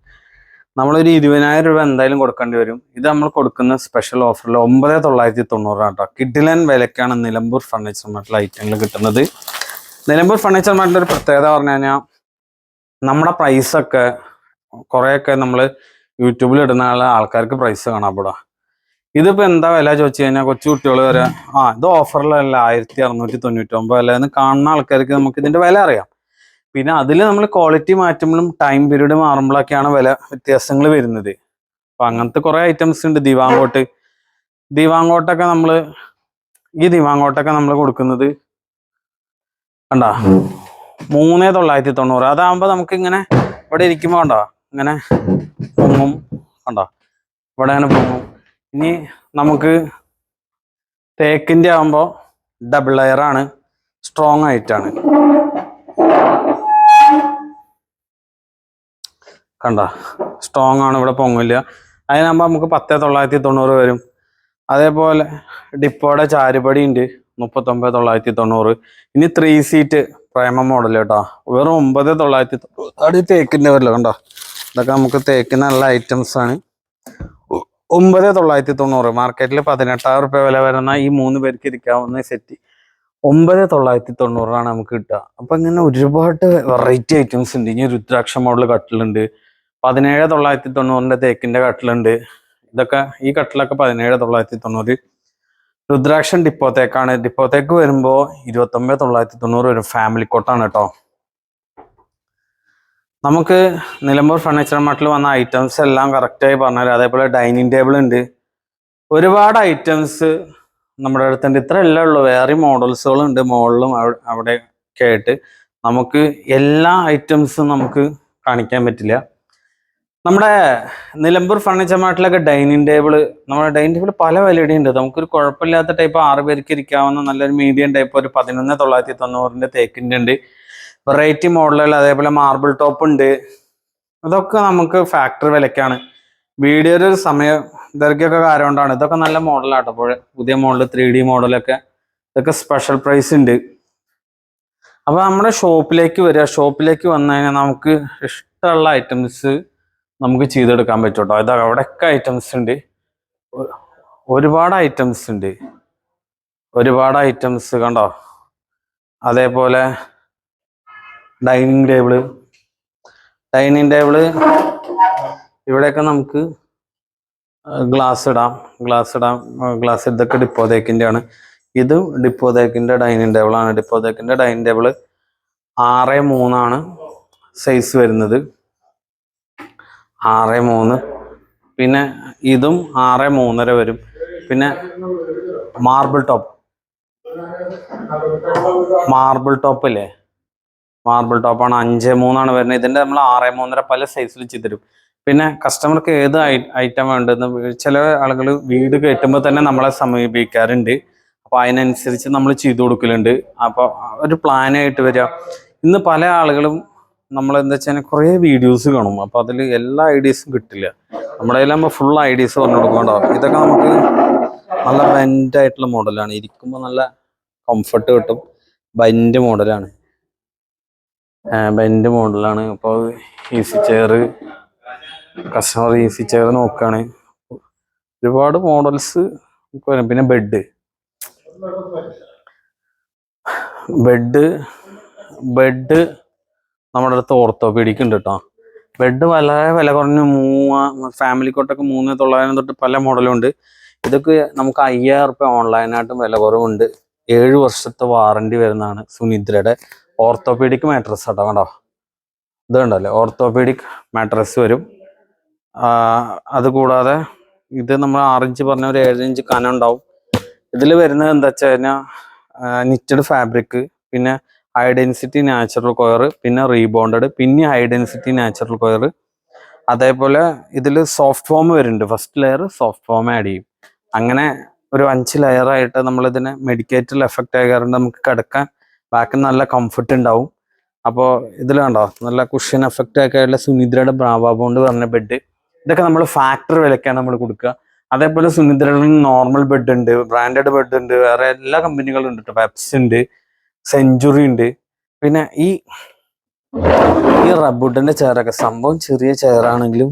നമ്മളൊരു 20,000 രൂപ എന്തായാലും കൊടുക്കേണ്ടി വരും. ഇത് നമ്മൾ കൊടുക്കുന്ന സ്പെഷ്യൽ ഓഫറിൽ 9,990 കേട്ടോ. കിഡിലൻ വിലക്കാണ് നിലമ്പൂർ ഫർണിച്ചർ മാർട്ടിലെ ഐറ്റങ്ങൾ കിട്ടുന്നത്. നിലമ്പൂർ ഫർണിച്ചർ മാർട്ടിലെ ഒരു പ്രത്യേകത പറഞ്ഞു കഴിഞ്ഞാൽ നമ്മുടെ പ്രൈസൊക്കെ കുറേയൊക്കെ നമ്മൾ യൂട്യൂബിൽ ഇടുന്ന ആൾക്കാർക്ക് പ്രൈസ് കാണാപ്പെടാം. ഇതിപ്പോ എന്താ വില ചോദിച്ചു കഴിഞ്ഞാൽ കൊച്ചു കുട്ടികൾ വരെ ഇത് ഓഫറിലല്ല 1,699 വില എന്ന് കാണുന്ന ആൾക്കാർക്ക് നമുക്ക് ഇതിന്റെ വില അറിയാം. പിന്നെ അതിൽ നമ്മൾ ക്വാളിറ്റി മാറ്റുമ്പോഴും ടൈം പീരീഡ് മാറുമ്പോഴൊക്കെയാണ് വില വ്യത്യാസങ്ങൾ വരുന്നത്. അപ്പൊ അങ്ങനത്തെ കുറെ ഐറ്റംസ് ഉണ്ട്. ദിവാങ്കോട്ടൊക്കെ നമ്മൾ കൊടുക്കുന്നത് കണ്ടാ 3,990. അതാകുമ്പോ നമുക്ക് ഇങ്ങനെ ഇവിടെ ഇരിക്കുമ്പോ കണ്ടോ ഇങ്ങനെ പൊങ്ങും, കണ്ടോ ഇവിടെ അങ്ങനെ പൊങ്ങും. ഇനി നമുക്ക് തേക്കിന്റെ ആകുമ്പോ ഡബിൾ ലെയർ ആണ്, സ്ട്രോങ് ആയിട്ടാണ്. കണ്ട സ്ട്രോങ് ആണ്, ഇവിടെ പൊങ്ങില്ല. അതിനാകുമ്പോൾ നമുക്ക് 10,990 വരും. അതേപോലെ ഡിപ്പോയുടെ ചാരുപടി ഉണ്ട് 39,990. ഇനി 3 സീറ്റ് പ്രേമ മോഡൽ കേട്ടോ, വെറും 9,990. തേക്കിന്റെ വരില്ല കണ്ടോ. ഇതൊക്കെ നമുക്ക് തേക്കിന് നല്ല ഐറ്റംസ് ആണ്. 9,990. മാർക്കറ്റിൽ 18,000 റുപ്യ വില വരുന്ന ഈ 3 പേർക്ക് ഇരിക്കാവുന്ന സെറ്റ് 9,990 നമുക്ക് കിട്ടുക. അപ്പൊ ഇങ്ങനെ ഒരുപാട് വെറൈറ്റി ഐറ്റംസ് ഉണ്ട്. ഇനി രുദ്രാക്ഷ മോഡൽ കട്ടിലുണ്ട്, 17,990 തേക്കിന്റെ കട്ടിലുണ്ട്. ഇതൊക്കെ ഈ കട്ടിലൊക്കെ 17,990. രുദ്രാക്ഷൻ ഡിപ്പോത്തേക്കാണ്. ഡിപ്പോത്തേക്ക് വരുമ്പോ 29,990 ഒരു ഫാമിലി കോട്ടാണ് കേട്ടോ. നമുക്ക് നിലമ്പൂർ ഫർണിച്ചർ മാർട്ടിൽ വന്ന ഐറ്റംസ് എല്ലാം കറക്റ്റായി പറഞ്ഞുതരാം. അതേപോലെ ഡൈനിങ് ടേബിൾ ഉണ്ട്, ഒരുപാട് ഐറ്റംസ് നമ്മുടെ അടുത്തുണ്ട്. ഇത്ര അല്ലേ ഉള്ളൂ, വേറെ മോഡൽസുകളും ഉണ്ട് മുകളിലും അവിടെ ഒക്കെ ആയിട്ട്. നമുക്ക് എല്ലാ ഐറ്റംസും നമുക്ക് കാണിക്കാൻ പറ്റില്ല. നമ്മുടെ നിലമ്പൂർ ഫർണിച്ചർ മാർട്ടിലൊക്കെ ഡൈനിങ് ടേബിൾ, നമ്മുടെ ഡൈനിങ് ടേബിൾ പല വിലയുടെ ഉണ്ട്. നമുക്കൊരു കുഴപ്പമില്ലാത്ത ടൈപ്പ് 6 പേർക്ക് ഇരിക്കാവുന്ന നല്ലൊരു മീഡിയം ടൈപ്പ് ഒരു 11,990 തേക്കിൻ്റെ ഉണ്ട്. വെറൈറ്റി മോഡലുകൾ, അതേപോലെ മാർബിൾ ടോപ്പ് ഉണ്ട്. ഇതൊക്കെ നമുക്ക് ഫാക്ടറി വിലക്കാണ്. വീഡിയോയിൽ ഒരു സമയം ദൈർഘ്യമൊക്കെ കാരണം കൊണ്ടാണ്. ഇതൊക്കെ നല്ല മോഡലാട്ടോ. അപ്പോൾ പുതിയ മോഡൽ 3D മോഡലൊക്കെ ഇതൊക്കെ സ്പെഷ്യൽ പ്രൈസ് ഉണ്ട്. അപ്പൊ നമ്മുടെ ഷോപ്പിലേക്ക് വരിക. ഷോപ്പിലേക്ക് വന്നു കഴിഞ്ഞാൽ നമുക്ക് ഇഷ്ടമുള്ള ഐറ്റംസ് നമുക്ക് ചെയ്തെടുക്കാൻ പറ്റും കേട്ടോ. ഇത് അവിടെയൊക്കെ ഐറ്റംസ് ഉണ്ട്, ഒരുപാട് ഐറ്റംസ് ഉണ്ട്, ഒരുപാട് ഐറ്റംസ് കണ്ടോ. അതേപോലെ ഡൈനിങ് ടേബിള് ഇവിടെയൊക്കെ നമുക്ക് ഗ്ലാസ് ഇടാം. ഇതൊക്കെ ഡിപ്പോതേക്കിൻ്റെ ആണ്. ഇത് ഡിപ്പോതേക്കിൻ്റെ ഡൈനിങ് ടേബിളാണ്. ഡിപ്പോതേക്കിൻ്റെ ഡൈനിങ് ടേബിള് 6'3" സൈസ് വരുന്നത്, 6'3". പിന്നെ ഇതും 6'3" വരും. പിന്നെ മാർബിൾ ടോപ്പ് ഇല്ലേ, മാർബിൾ ടോപ്പാണ്, 5'3" വരുന്നത്. ഇതിന്റെ നമ്മൾ 6'3" പല സൈസിൽ ചെയ്തുതരും. പിന്നെ കസ്റ്റമർക്ക് ഏത് ഐറ്റം വേണ്ടതെന്ന് ചില ആളുകൾ വീട് കയറ്റുമ്പോൾ തന്നെ നമ്മളെ സമീപിക്കാറുണ്ട്. അപ്പൊ അതിനനുസരിച്ച് നമ്മൾ ചെയ്തു കൊടുക്കലുണ്ട്. അപ്പൊ ഒരു പ്ലാനായിട്ട് വരിക. ഇന്ന് പല ആളുകളും നമ്മൾ എന്താ വെച്ചാൽ കുറേ വീഡിയോസ് കാണും. അപ്പൊ അതിൽ എല്ലാ ഐഡിയസും കിട്ടില്ല. നമ്മുടെ കയ്യിലാകുമ്പോൾ ഫുൾ ഐഡിയസ് പറഞ്ഞു കൊടുക്കേണ്ടാവും. ഇതൊക്കെ നമുക്ക് നല്ല ബെൻഡ് ആയിട്ടുള്ള മോഡലാണ്. ഇരിക്കുമ്പോൾ നല്ല കംഫർട്ട് കിട്ടും. ബെൻഡ് മോഡലാണ്. അപ്പോൾ easy chair, customer easy chair നോക്കുകയാണ്. ഒരുപാട് മോഡൽസ് വരും. പിന്നെ ബെഡ് നമ്മുടെ അടുത്ത് ഓർത്തോപീഡിക് ഉണ്ട് കേട്ടോ. ബെഡ് വളരെ വില കുറഞ്ഞ ഫാമിലി കോട്ടൊക്കെ 3,900 തൊട്ട് പല മോഡലും ഉണ്ട്. ഇതൊക്കെ നമുക്ക് 5,000 റുപ്യ ഓൺലൈനായിട്ടും വില കുറവുണ്ട്. 7 വർഷത്തെ വാറണ്ടി വരുന്നതാണ്. സുനിദ്രയുടെ ഓർത്തോപീഡിക് മാട്രസ് കേട്ടോ. കണ്ടോ, ഇത് കണ്ടല്ലേ, ഓർത്തോപീഡിക് മാട്രസ് വരും. അതുകൂടാതെ ഇത് നമ്മൾ 6 ഇഞ്ച് പറഞ്ഞ ഒരു 7 ഇഞ്ച് കനം ഉണ്ടാവും. ഇതിൽ വരുന്നത് എന്താ വെച്ച് കഴിഞ്ഞാൽ നിറ്റഡ് ഫാബ്രിക്, പിന്നെ ഹൈ ഡെൻസിറ്റി നാച്ചുറൽ കൊയർ, പിന്നെ റീബോണ്ടഡ്, പിന്നെ ഹൈ ഡെൻസിറ്റി നാച്ചുറൽ കൊയർ. അതേപോലെ ഇതിൽ സോഫ്റ്റ് ഫോം വരുന്നുണ്ട്. First layer soft foam add ചെയ്യും. അങ്ങനെ ഒരു 5 ലെയറായിട്ട് നമ്മളിതിനെ മെഡിക്കേറ്റൽ എഫക്റ്റ് ആയി കാരണം നമുക്ക് കിടക്കാൻ ബാക്കിൽ നല്ല കംഫർട്ട് ഉണ്ടാവും. അപ്പോൾ ഇതിൽ കണ്ടോ, നല്ല കുഷ്യൻ എഫക്റ്റ് ഒക്കെ ആയിട്ടുള്ള സുനിദ്രയുടെ ബ്രാവ ബോണ്ട് പറഞ്ഞ ബെഡ്. ഇതൊക്കെ നമ്മൾ ഫാക്ടറി വിലക്കാണ് നമ്മൾ കൊടുക്കുക. അതേപോലെ സുനിദ്രയുടെ നോർമൽ ബെഡ് ഉണ്ട്, ബ്രാൻഡഡ് ബെഡ് ഉണ്ട്, വേറെ എല്ലാ കമ്പനികളും ഉണ്ട് കേട്ടോ. പെപ്സ് ഉണ്ട്, സെഞ്ചുറി ഉണ്ട്. പിന്നെ ഈ റബ്ബുഡിന്റെ ചെയറൊക്കെ സംഭവം ചെറിയ ചെയറാണെങ്കിലും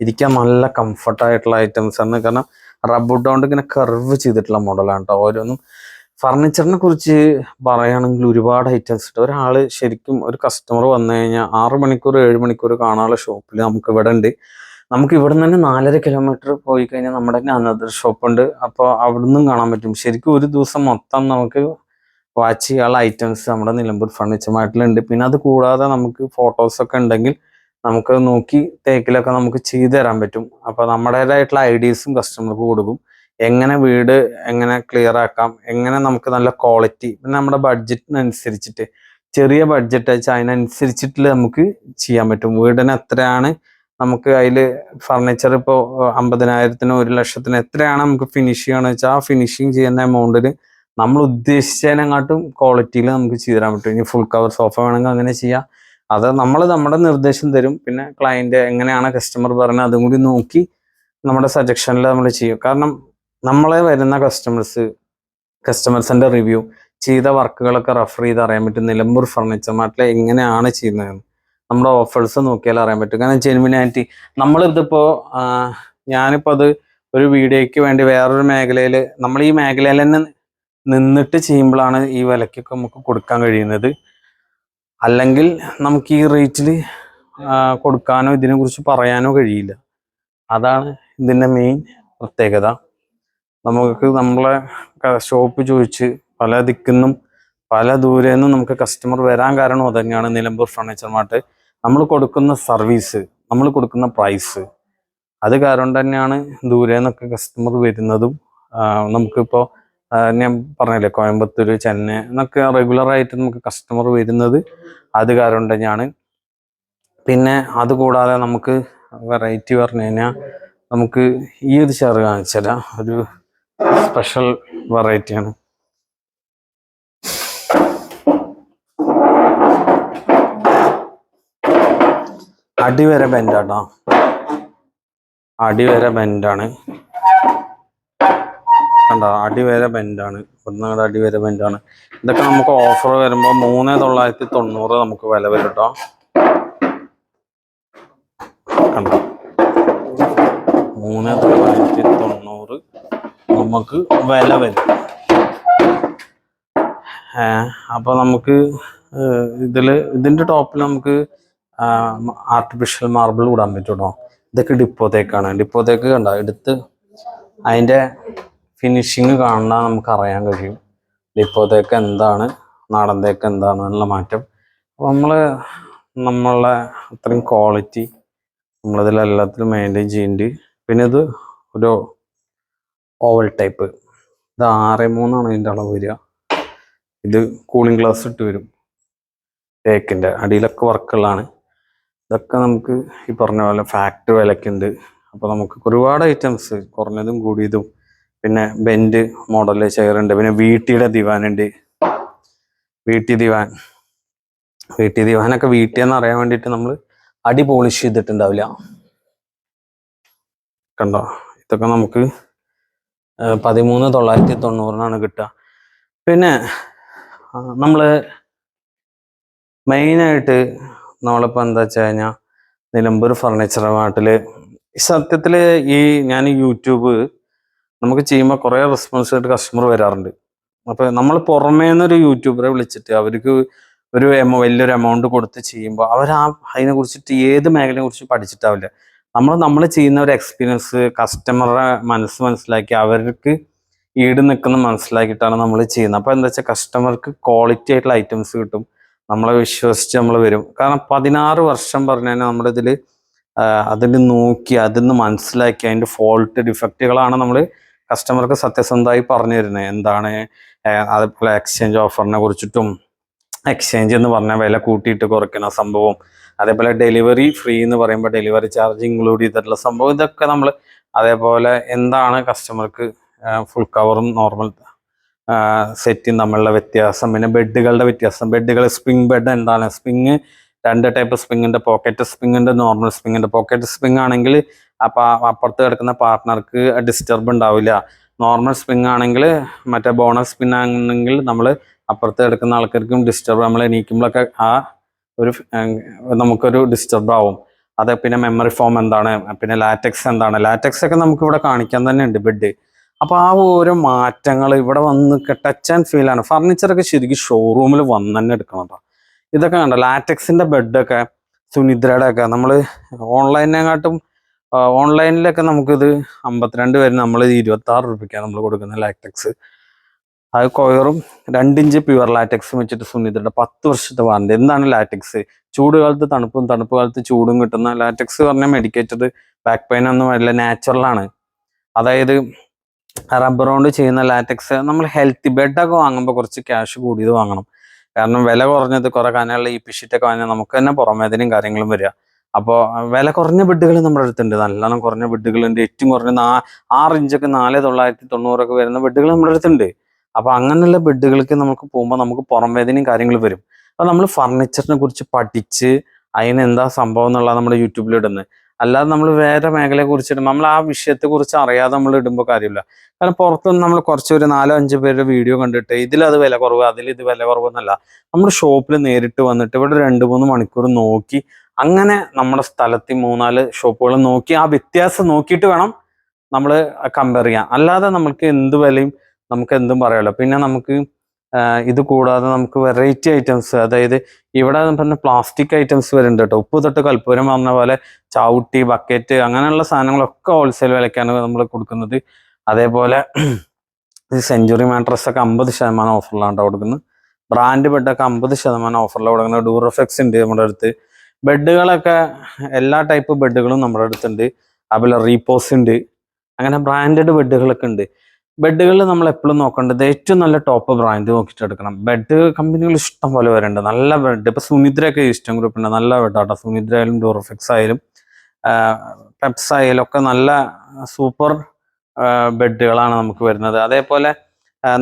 ഇരിക്കാൻ നല്ല കംഫർട്ടായിട്ടുള്ള ഐറ്റംസ് ആണ്. കാരണം റബ്ബുഡ് കൊണ്ട് ഇങ്ങനെ കർവ് ചെയ്തിട്ടുള്ള മോഡലാണ് കേട്ടോ. ഓരോന്നും ഫർണിച്ചറിനെ കുറിച്ച് പറയുകയാണെങ്കിൽ ഒരുപാട് ഐറ്റംസ് ഉണ്ട്. ഒരാൾ ശരിക്കും ഒരു കസ്റ്റമർ വന്നു കഴിഞ്ഞാൽ 6 മണിക്കൂർ 7 മണിക്കൂർ കാണാനുള്ള ഷോപ്പിൽ നമുക്ക് ഇവിടെ ഉണ്ട്. നമുക്ക് ഇവിടെ നിന്ന് തന്നെ 4.5 കിലോമീറ്റർ പോയി കഴിഞ്ഞാൽ നമ്മുടെ തന്നെ അനദർ ഷോപ്പുണ്ട്. അപ്പോൾ അവിടെ നിന്നും കാണാൻ പറ്റും. ശരിക്കും ഒരു ദിവസം മൊത്തം നമുക്ക് വാച്ച് ചെയ്യാനുള്ള ഐറ്റംസ് നമ്മുടെ നിലമ്പൂർ ഫർണിച്ചർ മാർട്ടിലുണ്ട്. പിന്നെ അത് കൂടാതെ നമുക്ക് ഫോട്ടോസൊക്കെ ഉണ്ടെങ്കിൽ നമുക്ക് നോക്കി തേക്കിലൊക്കെ നമുക്ക് ചെയ്തു തരാൻ പറ്റും. അപ്പോൾ നമ്മുടേതായിട്ടുള്ള ഐഡിയസും കസ്റ്റമർക്ക് കൊടുക്കും. എങ്ങനെ വീട് എങ്ങനെ ക്ലിയർ ആക്കാം, എങ്ങനെ നമുക്ക് നല്ല ക്വാളിറ്റി, പിന്നെ നമ്മുടെ ബഡ്ജറ്റിനനുസരിച്ചിട്ട് ചെറിയ ബഡ്ജറ്റ് വെച്ചാൽ അതിനനുസരിച്ചിട്ട് നമുക്ക് ചെയ്യാൻ പറ്റും. വീടിന് എത്രയാണ് നമുക്ക് അതിൽ ഫർണിച്ചർ ഇപ്പോൾ 50,000-ന് 1,00,000-ന് എത്രയാണ് നമുക്ക് ഫിനിഷ് ചെയ്യണമെന്ന് വെച്ചാൽ ആ ഫിനിഷിങ് ചെയ്യുന്ന എമൗണ്ടിന് നമ്മൾ ഉദ്ദേശിച്ചതിനെക്കാട്ടും ക്വാളിറ്റിയിൽ നമുക്ക് ചെയ്തു തരാൻ പറ്റും. ഇനി ഫുൾ കവർ സോഫ വേണമെങ്കിൽ അങ്ങനെ ചെയ്യാം. അത് നമ്മുടെ നിർദ്ദേശം തരും. പിന്നെ ക്ലയൻറ്റ് എങ്ങനെയാണ് കസ്റ്റമർ പറയുന്നത് അതും കൂടി നോക്കി നമ്മുടെ സജഷനിൽ നമ്മൾ ചെയ്യും. കാരണം നമ്മളെ വരുന്ന കസ്റ്റമേഴ്സിന്റെ റിവ്യൂ ചെയ്ത വർക്കുകളൊക്കെ റെഫർ ചെയ്ത് അറിയാൻ പറ്റും. നിലമ്പൂർ ഫർണിച്ചർ മാർട്ടിൽ എങ്ങനെയാണ് ചെയ്യുന്നതെന്ന് നമ്മുടെ ഓഫേഴ്സ് നോക്കിയാൽ അറിയാൻ പറ്റും. കാരണം ജെനുവിനാലിറ്റി, നമ്മളിതിപ്പോൾ ഞാനിപ്പോൾ അത് ഒരു വീഡിയോയ്ക്ക് വേണ്ടി വേറൊരു മേഖലയിൽ നമ്മൾ ഈ മേഖലയിൽ തന്നെ നിന്നിട്ട് ചെയ്യുമ്പോഴാണ് ഈ വിലക്കൊക്കെ നമുക്ക് കൊടുക്കാൻ കഴിയുന്നത്. അല്ലെങ്കിൽ നമുക്ക് ഈ റേറ്റിൽ കൊടുക്കാനോ ഇതിനെക്കുറിച്ച് പറയാനോ കഴിയില്ല. അതാണ് ഇതിൻ്റെ മെയിൻ പ്രത്യേകത. നമുക്ക് നമ്മളെ ഷോപ്പ് ചോദിച്ച് പല ദിക്കുന്നും പല ദൂരെ നിന്നും നമുക്ക് കസ്റ്റമർ വരാൻ കാരണം അതന്നെയാണ് നിലമ്പൂർ ഫർണിച്ചർ മാർട്ട്. നമ്മൾ കൊടുക്കുന്ന സർവീസ്, നമ്മൾ കൊടുക്കുന്ന പ്രൈസ്, അത് കാരണം തന്നെയാണ് ദൂരെ നിന്നൊക്കെ കസ്റ്റമർ വരുന്നതും. നമുക്കിപ്പോൾ ഞാൻ പറഞ്ഞില്ലേ കോയമ്പത്തൂർ, ചെന്നൈ എന്നൊക്കെ റെഗുലറായിട്ട് നമുക്ക് കസ്റ്റമർ വരുന്നത് അത് കാരണം തന്നെയാണ്. പിന്നെ അതുകൂടാതെ നമുക്ക് വെറൈറ്റി പറഞ്ഞു കഴിഞ്ഞാൽ നമുക്ക് ഈ ഒരു ചെയർ കാണിച്ചാൽ ഒരു സ്പെഷ്യൽ വെറൈറ്റിയാണ്. അടിവരെ ബെൻഡാട്ടോ, അടിവരെ ബെൻഡാണ് കണ്ടോ, അടിവരെ ബെൻഡാണ്. ഒന്നുകൂടെ അടിവരെ ബെൻഡാണ്. ഇതൊക്കെ നമുക്ക് ഓഫർ വരുമ്പോൾ 3990 നമുക്ക് വില വരും കേട്ടോ. കണ്ടോ 3990 നമുക്ക് വില വരും. അപ്പൊ നമുക്ക് ഇതിന്റെ ടോപ്പിൽ നമുക്ക് ആർട്ടിഫിഷ്യൽ മാർബിൾ ഇടാൻ പറ്റും കേട്ടോ. ഇതൊക്കെ ഡിപ്പോത്തേക്കാണ്. ഡിപ്പോത്തേക്ക് കണ്ടോ എടുത്ത് അതിൻ്റെ ഫിനിഷിങ് കാണാൻ നമുക്ക് അറിയാൻ കഴിയും ഡിപ്പോത്തേക്ക് എന്താണ് നാടൻ തേക്ക് എന്താണെന്നുള്ള മാറ്റം. അപ്പോൾ നമ്മളെ അത്രയും ക്വാളിറ്റി നമ്മളിതിലെല്ലാത്തിലും മെയിൻറ്റെയിൻ ചെയ്യുന്നുണ്ട്. പിന്നെ ഇത് ഒരു ഓവൽ ടൈപ്പ്, ഇത് 6:3 ഇതിൻ്റെ അളവ് വരിക. ഇത് കൂളിംഗ് ഗ്ലാസ് ഇട്ട് വരും. തേക്കിൻ്റെ അടിയിലൊക്കെ വർക്കുകളാണ്. ഇതൊക്കെ നമുക്ക് ഈ പറഞ്ഞ പോലെ ഫാക്ടറി വിലക്കുണ്ട്. അപ്പോൾ നമുക്ക് ഒരുപാട് ഐറ്റംസ് കുറഞ്ഞതും കൂടിയതും, പിന്നെ ബെൻഡ് മോഡലിൽ ചെയറുണ്ട്. പിന്നെ വീട്ടിയുടെ ദിവാനുണ്ട്. വീട്ടി ദിവാനൊക്കെ വീട്ടിയെന്ന് അറിയാൻ വേണ്ടിയിട്ട് നമ്മൾ അടി പോളിഷ് ചെയ്തിട്ടുണ്ടാവില്ല. കണ്ടോ ഇതൊക്കെ നമുക്ക് 13,990 കിട്ടുക. പിന്നെ നമ്മൾ മെയിനായിട്ട് നമ്മളിപ്പോൾ എന്താ വെച്ച് കഴിഞ്ഞാൽ നിലമ്പൂർ ഫർണിച്ചർ മാർട്ടിൽ സത്യത്തിൽ ഞാൻ യൂട്യൂബ് നമുക്ക് ചെയ്യുമ്പോൾ കുറേ റെസ്പോൺസ് ആയിട്ട് കസ്റ്റമർ വരാറുണ്ട്. അപ്പോൾ നമ്മൾ പുറമേ നിന്നൊരു യൂട്യൂബറെ വിളിച്ചിട്ട് അവർക്ക് ഒരു വലിയൊരു എമൗണ്ട് കൊടുത്ത് ചെയ്യുമ്പോൾ അവർ അതിനെ കുറിച്ചിട്ട് ഏത് മേഖലയെ കുറിച്ച് പഠിച്ചിട്ടാവില്ല. നമ്മൾ ചെയ്യുന്ന ഒരു എക്സ്പീരിയൻസ് കസ്റ്റമറുടെ മനസ്സിലാക്കി അവർക്ക് ഈട് നിൽക്കുന്ന മനസ്സിലാക്കിയിട്ടാണ് നമ്മൾ ചെയ്യുന്നത്. അപ്പോൾ എന്താ വെച്ചാൽ കസ്റ്റമർക്ക് ക്വാളിറ്റി ആയിട്ടുള്ള ഐറ്റംസ് കിട്ടും. നമ്മളെ വിശ്വസിച്ച് നമ്മൾ വരും. കാരണം 16 വർഷം പറഞ്ഞു കഴിഞ്ഞാൽ നമ്മളിതിൽ അതിൽ നോക്കി അതിൽ മനസ്സിലാക്കി അതിൻ്റെ ഫോൾട്ട് ഡിഫക്റ്റുകളാണ് നമ്മൾ കസ്റ്റമർക്ക് സത്യസന്ധമായി പറഞ്ഞു തരുന്നത്. എന്താണ് അതുപോലെ എക്സ്ചേഞ്ച് ഓഫറിനെ കുറിച്ചിട്ടും, എക്സ്ചേഞ്ച് എന്ന് പറഞ്ഞാൽ വില കൂട്ടിയിട്ട് കുറയ്ക്കുന്ന സംഭവം, അതേപോലെ ഡെലിവറി ഫ്രീ എന്ന് പറയുമ്പോൾ ഡെലിവറി ചാർജ് ഇൻക്ലൂഡ് ചെയ്തിട്ടുള്ള സംഭവം, ഇതൊക്കെ നമ്മൾ അതേപോലെ എന്താണ് കസ്റ്റമർക്ക് ഫുൾ കവറും നോർമൽ സെറ്റും തമ്മിലുള്ള വ്യത്യാസം, പിന്നെ ബെഡുകളുടെ വ്യത്യാസം. ബെഡുകൾ സ്പ്രിങ് ബെഡ് എന്താണ്, സ്പ്രിങ് 2 ടൈപ്പ് സ്പ്രിങ്ങിൻ്റെ, പോക്കറ്റ് സ്പ്രിങ്ങിൻ്റെ, നോർമൽ സ്പ്രിങ്ങിൻ്റെ. പോക്കറ്റ് സ്പ്രിങ് ആണെങ്കിൽ അപ്പുറത്ത് കിടക്കുന്ന പാർട്ട്ണർക്ക് ഡിസ്റ്റർബ് ഉണ്ടാവില്ല. നോർമൽ സ്പ്രിങ് ആണെങ്കിൽ മറ്റേ ബോണസ് സ്പിൻ ആണെങ്കിൽ നമ്മൾ അപ്പുറത്ത് കിടക്കുന്ന ആൾക്കാർക്കും ഡിസ്റ്റർബ്, നമ്മൾ എണീക്കുമ്പോഴൊക്കെ ഒരു നമുക്കൊരു ഡിസ്റ്റർബ് ആവും. അതെ. പിന്നെ മെമ്മറി ഫോം എന്താണ്, പിന്നെ ലാറ്റക്സ് എന്താണ്, ലാറ്റക്സ് ഒക്കെ നമുക്ക് ഇവിടെ കാണിക്കാൻ തന്നെ ഉണ്ട് ബെഡ്. അപ്പോൾ ആ ഓരോ മാറ്റങ്ങൾ ഇവിടെ വന്ന് ടച്ച് ആൻഡ് ഫീലാണ്. ഫർണിച്ചറൊക്കെ ശരിക്കും ഷോറൂമിൽ വന്ന് തന്നെ എടുക്കണം കേട്ടോ. ഇതൊക്കെ കണ്ടോ ലാറ്റക്സിൻ്റെ ബെഡൊക്കെ സുനിദ്രയുടെ ഒക്കെ നമ്മൾ ഓൺലൈനിലൊക്കെ നമുക്കിത് 52 വരെ നമ്മൾ 26 രൂപയ്ക്കാണ് നമ്മൾ കൊടുക്കുന്ന ലാറ്റക്സ്. അത് കൊയറും 2 ഇഞ്ച് പ്യുവർ ലാറ്റക്സും വെച്ചിട്ട് സുനിദ്രയുടെ 10 വർഷത്തെ വാറണ്ടി. എന്താണ് ലാറ്റക്സ്? ചൂട് കാലത്ത് തണുപ്പും തണുപ്പ് കാലത്ത് ചൂടും കിട്ടുന്ന ലാറ്റക്സ് പറഞ്ഞാൽ മെഡിക്കേറ്റഡ്, ബാക്ക് പെയിൻ ഒന്നും വരില്ല, നാച്ചുറലാണ്. അതായത് റബ്ബർ കൊണ്ട് ചെയ്യുന്ന ലാറ്റക്സ്. നമ്മൾ ഹെൽത്തി ബെഡൊക്കെ വാങ്ങുമ്പോൾ കുറച്ച് ക്യാഷ് കൂടിയത് വാങ്ങണം. കാരണം വില കുറഞ്ഞത് കുറെ കനലുള്ള ഈ പിഷിറ്റൊക്കെ വാങ്ങിയാൽ നമുക്ക് തന്നെ പുറമേതിനും കാര്യങ്ങളും വരിക. അപ്പോൾ വില കുറഞ്ഞ ബെഡുകൾ നമ്മുടെ അടുത്തുണ്ട്, നല്ലോണം കുറഞ്ഞ ബെഡുകളുണ്ട്. ഏറ്റവും കുറഞ്ഞ 6 ഇഞ്ചൊക്കെ 4,990 വരുന്ന ബെഡുകൾ നമ്മുടെ അടുത്തുണ്ട്. അപ്പോൾ അങ്ങനെയുള്ള ബെഡുകൾക്ക് നമുക്ക് പോകുമ്പോൾ നമുക്ക് പുറമേതിനും കാര്യങ്ങൾ വരും. അപ്പോൾ നമ്മൾ ഫർണിച്ചറിനെ കുറിച്ച് പഠിച്ച് അതിനെന്താ സംഭവം എന്നുള്ളത് നമ്മുടെ യൂട്യൂബിൽ ഇടുന്നത്. അല്ലാതെ നമ്മൾ വേറെ മേഖലയെ കുറിച്ചിട്ട് നമ്മൾ ആ വിഷയത്തെക്കുറിച്ച് അറിയാതെ നമ്മൾ ഇടുമ്പോൾ കാര്യമില്ല. കാരണം പുറത്തുനിന്ന് നമ്മൾ കുറച്ച് ഒരു 4-5 പേരുടെ വീഡിയോ കണ്ടിട്ട് ഇതിലത് വില കുറവ് ഇത് വില കുറവെന്നല്ല, നമ്മുടെ ഷോപ്പിൽ നേരിട്ട് വന്നിട്ട് ഇവിടെ 2-3 മണിക്കൂർ നോക്കി അങ്ങനെ നമ്മുടെ സ്ഥലത്ത് 3-4 ഷോപ്പുകൾ നോക്കി ആ വ്യത്യാസം നോക്കിയിട്ട് വേണം നമ്മൾ കമ്പയർ ചെയ്യാം. അല്ലാതെ നമുക്ക് എന്ത് വിലയും നമുക്ക് എന്തും പറയാമല്ലോ. പിന്നെ നമുക്ക് ഇത് കൂടാതെ നമുക്ക് വെറൈറ്റി ഐറ്റംസ്, അതായത് ഇവിടെ പറഞ്ഞ പ്ലാസ്റ്റിക് ഐറ്റംസ് വരുന്നുണ്ട് കേട്ടോ. ഉപ്പ് തൊട്ട് കൽപ്പൂരം പറഞ്ഞ പോലെ ചവിട്ടി, ബക്കറ്റ്, അങ്ങനെയുള്ള സാധനങ്ങളൊക്കെ ഹോൾസെയിൽ വിലയ്ക്കാണ് നമ്മൾ കൊടുക്കുന്നത്. അതേപോലെ ഈ സെഞ്ചുറി മാട്രസ് ഒക്കെ 50% ഓഫറിലാണ് കൊടുക്കുന്നത്. ബ്രാൻഡ് ബെഡൊക്കെ 50% ഓഫറിലാണ് കൊടുക്കുന്നത്. ഡൂറഫെക്സ് ഉണ്ട് നമ്മുടെ അടുത്ത്. ബെഡുകളൊക്കെ എല്ലാ ടൈപ്പ് ബെഡുകളും നമ്മുടെ അടുത്തുണ്ട്. അതുപോലെ റീപോസ് ഉണ്ട്. അങ്ങനെ ബ്രാൻഡഡ് ബെഡുകളൊക്കെ ഉണ്ട്. ബെഡുകളിൽ നമ്മൾ എപ്പോഴും നോക്കേണ്ടത് ഏറ്റവും നല്ല ടോപ്പ് ബ്രാൻഡ് നോക്കിയിട്ട് എടുക്കണം. ബെഡ് കമ്പനികൾ ഇഷ്ടം പോലെ വരുന്നുണ്ട്. നല്ല ബെഡ് ഇപ്പൊ സുനിദ്രയൊക്കെ ഈസ്റ്റേൺ ഗ്രൂപ്പിന്റെ നല്ല ബെഡാട്ടോ. സുനിദ്ര ആയാലും ഡോറഫെക്സ് ആയാലും പെപ്സ് ആയാലും ഒക്കെ നല്ല സൂപ്പർ ബെഡുകളാണ് നമുക്ക് വരുന്നത്. അതേപോലെ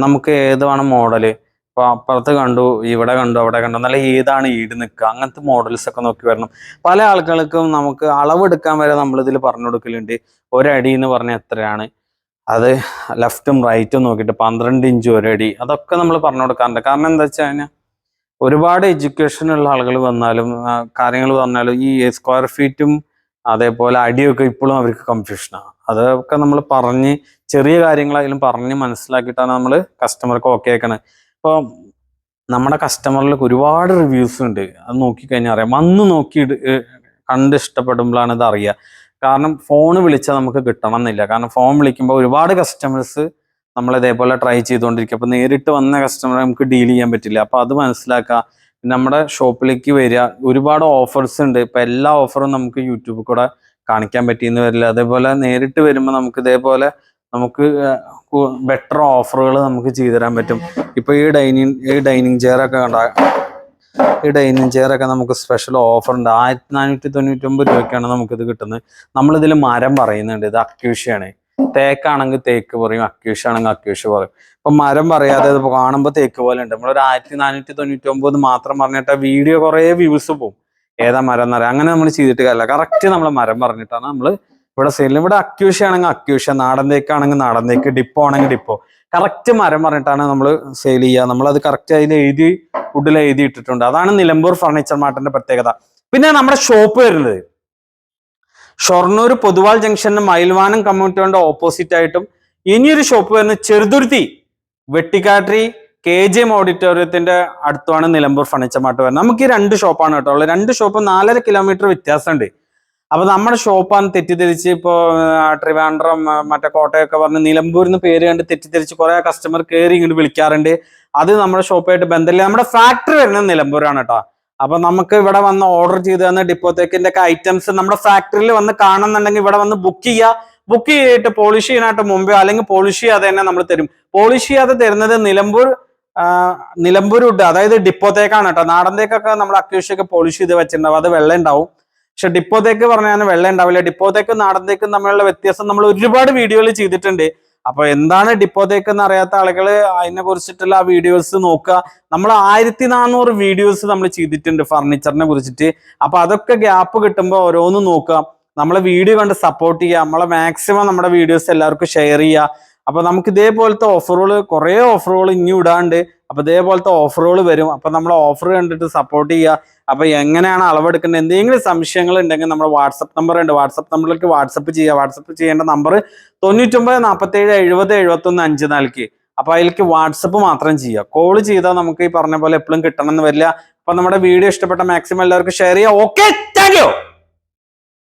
നമുക്ക് ഏത് വേണം മോഡല്, ഇപ്പൊ അപ്പുറത്ത് കണ്ടു, ഇവിടെ കണ്ടു, അവിടെ കണ്ടു, നല്ല ഏതാണ് ഈട് നിൽക്കുക, അങ്ങനത്തെ മോഡൽസ് ഒക്കെ നോക്കി വരണം. പല ആളുകൾക്കും നമുക്ക് അളവെടുക്കാൻ വരെ നമ്മളിതിൽ പറഞ്ഞു കൊടുക്കലുണ്ട്. ഒരടി എന്ന് പറഞ്ഞാൽ എത്രയാണ്, അത് ലെഫ്റ്റും റൈറ്റും നോക്കിയിട്ട് 12 ഇഞ്ച് ഒരടി, അതൊക്കെ നമ്മൾ പറഞ്ഞു കൊടുക്കാറുണ്ട്. കാരണം എന്താ വെച്ച് കഴിഞ്ഞാൽ ഒരുപാട് എഡ്യൂക്കേഷൻ ഉള്ള ആളുകൾ വന്നാലും കാര്യങ്ങൾ പറഞ്ഞാലും ഈ സ്ക്വയർ ഫീറ്റും അതേപോലെ അടിയൊക്കെ ഇപ്പോഴും അവർക്ക് കൺഫ്യൂഷനാണ്. അതൊക്കെ നമ്മൾ പറഞ്ഞ് ചെറിയ കാര്യങ്ങളായാലും പറഞ്ഞ് മനസ്സിലാക്കിയിട്ടാണ് നമ്മൾ കസ്റ്റമർക്ക് ഓക്കെ ആക്കണത്. ഇപ്പോൾ നമ്മുടെ കസ്റ്റമറിൽ ഒരുപാട് റിവ്യൂസ് ഉണ്ട്. അത് നോക്കിക്കഴിഞ്ഞാൽ അറിയാം. വന്ന് നോക്കി കണ്ട് ഇഷ്ടപ്പെടുമ്പോഴാണ് ഇത് അറിയുക. കാരണം ഫോൺ വിളിച്ചാൽ നമുക്ക് കിട്ടണം എന്നില്ല. കാരണം ഫോൺ വിളിക്കുമ്പോൾ ഒരുപാട് കസ്റ്റമേഴ്സ് നമ്മൾ ഇതേപോലെ ട്രൈ ചെയ്തുകൊണ്ടിരിക്കുക. അപ്പോൾ നേരിട്ട് വന്ന കസ്റ്റമറെ നമുക്ക് ഡീൽ ചെയ്യാൻ പറ്റില്ല. അപ്പോൾ അത് മനസ്സിലാക്കുക. നമ്മുടെ ഷോപ്പിലേക്ക് വരിക. ഒരുപാട് ഓഫേഴ്സ് ഉണ്ട്. ഇപ്പം എല്ലാ ഓഫറും നമുക്ക് യൂട്യൂബിൽ കൂടെ കാണിക്കാൻ പറ്റിയെന്ന് വരില്ല. അതേപോലെ നേരിട്ട് വരുമ്പോൾ നമുക്ക് ഇതേപോലെ നമുക്ക് ബെറ്റർ ഓഫറുകൾ നമുക്ക് ചെയ്തു തരാൻ പറ്റും. ഇപ്പൊ ഈ ഡൈനിങ് ചെയറൊക്കെ കണ്ട, ഈ ഡൈനിങ് ചെയറൊക്കെ നമുക്ക് സ്പെഷ്യൽ ഓഫർ ഉണ്ട്. 1499 രൂപയ്ക്കാണ് നമുക്കിത് കിട്ടുന്നത്. നമ്മളിതിൽ മരം പറയുന്നുണ്ട്. ഇത് അക്യൂഷ്യാണ്. തേക്കാണെങ്കിൽ തേക്ക് പറയും, അക്യൂഷ് ആണെങ്കിൽ അക്യൂഷ് പറയും. ഇപ്പൊ മരം പറയാതെ ഇത് കാണുമ്പോൾ തേക്ക് പോലെ ഉണ്ട്. നമ്മളൊരു 1499 മാത്രം പറഞ്ഞിട്ട് വീഡിയോ കുറെ വ്യൂസ് പോകും. ഏതാ മരം എന്നറിയാം. അങ്ങനെ നമ്മൾ ചെയ്തിട്ട് കാര്യമില്ല. കറക്റ്റ് നമ്മൾ മരം പറഞ്ഞിട്ടാണ് നമ്മൾ ഇവിടെ സെയിൽ. ഇവിടെ അക്യൂഷ ആണെങ്കിൽ അക്യൂഷ, നാടൻ തേക്കാണെങ്കിൽ നാടൻ തേക്ക്, ഡിപ്പോ ആണെങ്കിൽ ഡിപ്പോ, കറക്റ്റ് മരം പറഞ്ഞിട്ടാണ് നമ്മൾ സെയിൽ ചെയ്യുക. നമ്മളത് കറക്റ്റ് അതിൽ എഴുതി വുഡിൽ എഴുതി ഇട്ടിട്ടുണ്ട്. അതാണ് നിലമ്പൂർ ഫർണിച്ചർ മാർട്ടിന്റെ പ്രത്യേകത. പിന്നെ നമ്മുടെ ഷോപ്പ് വരുന്നത് ഷൊർണൂർ പൊതുവാൾ ജംഗ്ഷന് മയിൽവാനം കമ്മ്യൂണിറ്റിയുടെ ഓപ്പോസിറ്റ് ആയിട്ടും, ഇനിയൊരു ഷോപ്പ് വരുന്നത് ചെറുതുരുത്തി വെട്ടിക്കാട്രി KGM ഓഡിറ്റോറിയത്തിന്റെ അടുത്താണ് നിലമ്പൂർ ഫർണിച്ചർ മാർട്ട് വരുന്നത്. നമുക്ക് ഈ 2 ഷോപ്പാണ് കേട്ടോ ഉള്ളത്. 2 ഷോപ്പ് 4.5 കിലോമീറ്റർ വ്യത്യാസമുണ്ട്. അപ്പൊ നമ്മുടെ ഷോപ്പാണ് തെറ്റിദ്ധരിച്ച് ഇപ്പോ ട്രിവാൻഡ്രം മറ്റേ കോട്ടയൊക്കെ പറഞ്ഞ് നിലമ്പൂരിന്ന് പേര് കണ്ട് തെറ്റിദ്ധരിച്ച് കുറെ കസ്റ്റമർ കയറി ഇങ്ങോട്ട് വിളിക്കാറുണ്ട്. അത് നമ്മുടെ ഷോപ്പായിട്ട് ബന്ധമില്ല. നമ്മുടെ ഫാക്ടറി വരുന്നത് നിലമ്പൂരാണ് കേട്ടോ. അപ്പൊ നമുക്ക് ഇവിടെ വന്ന് ഓർഡർ ചെയ്ത് തന്ന ഡിപ്പോത്തേക്കിന്റെ ഒക്കെ ഐറ്റംസ് നമ്മുടെ ഫാക്ടറിയിൽ വന്ന് കാണുന്നുണ്ടെങ്കിൽ ഇവിടെ വന്ന് ബുക്ക് ചെയ്യുക. ബുക്ക് ചെയ്തിട്ട് പോളിഷ് ചെയ്യാനായിട്ട് മുമ്പേ അല്ലെങ്കിൽ പോളിഷ് ചെയ്യാതെ തന്നെ നമ്മൾ തരും. പോളിഷ് ചെയ്യാതെ തരുന്നത് നിലമ്പൂർ വുഡ്, അതായത് ഡിപ്പോത്തേക്കാണ് കേട്ടോ. നാടൻ തേക്കൊക്കെ നമ്മൾ അക്യൂഷൊക്കെ പോളിഷ് ചെയ്ത് വെച്ചിട്ടുണ്ടാവും, അത് വെള്ളം ഉണ്ടാവും. പക്ഷെ ഡിപ്പോത്തേക്ക് പറഞ്ഞാൽ വെള്ളം ഉണ്ടാവില്ല. ഡിപ്പോത്തേക്കും നാടൻ തേക്കും തമ്മിലുള്ള വ്യത്യാസം നമ്മൾ ഒരുപാട് വീഡിയോകൾ ചെയ്തിട്ടുണ്ട്. അപ്പൊ എന്താണ് ഡിപ്പോത്തേക്ക് എന്ന് അറിയാത്ത ആളുകൾ അതിനെ കുറിച്ചിട്ടുള്ള ആ വീഡിയോസ് നോക്കുക. നമ്മൾ 1400 വീഡിയോസ് നമ്മൾ ചെയ്തിട്ടുണ്ട് ഫർണിച്ചറിനെ കുറിച്ചിട്ട്. അപ്പൊ അതൊക്കെ ഗ്യാപ്പ് കിട്ടുമ്പോൾ ഓരോന്ന് നോക്കുക. നമ്മളെ വീഡിയോ കണ്ട് സപ്പോർട്ട് ചെയ്യുക. നമ്മളെ മാക്സിമം നമ്മുടെ വീഡിയോസ് എല്ലാവർക്കും ഷെയർ ചെയ്യുക. അപ്പൊ നമുക്ക് ഇതേപോലത്തെ ഓഫറുകൾ, കുറെ ഓഫറുകൾ ഇനി ഇടാണ്ട്. അപ്പൊ ഇതേപോലത്തെ ഓഫറുകൾ വരും. അപ്പൊ നമ്മൾ ഓഫർ കണ്ടിട്ട് സപ്പോർട്ട് ചെയ്യുക. അപ്പൊ എങ്ങനെയാണ് അളവെടുക്കേണ്ടത്, എന്തെങ്കിലും സംശയങ്ങൾ ഉണ്ടെങ്കിൽ നമ്മുടെ വാട്സപ്പ് നമ്പർ ഉണ്ട്. വാട്സപ്പ് നമ്പറിലേക്ക് വാട്സപ്പ് ചെയ്യുക. വാട്സപ്പ് ചെയ്യേണ്ട നമ്പർ 99 47 70 71 54. അപ്പൊ അതിലേക്ക് വാട്സപ്പ് മാത്രം ചെയ്യുക. കോൾ ചെയ്താൽ നമുക്ക് ഈ പറഞ്ഞ പോലെ എപ്പോഴും കിട്ടണം എന്ന് വരില്ല. അപ്പൊ നമ്മുടെ വീഡിയോ ഇഷ്ടപ്പെട്ട മാക്സിമം എല്ലാവർക്കും ഷെയർ ചെയ്യുക. Okay, thank you.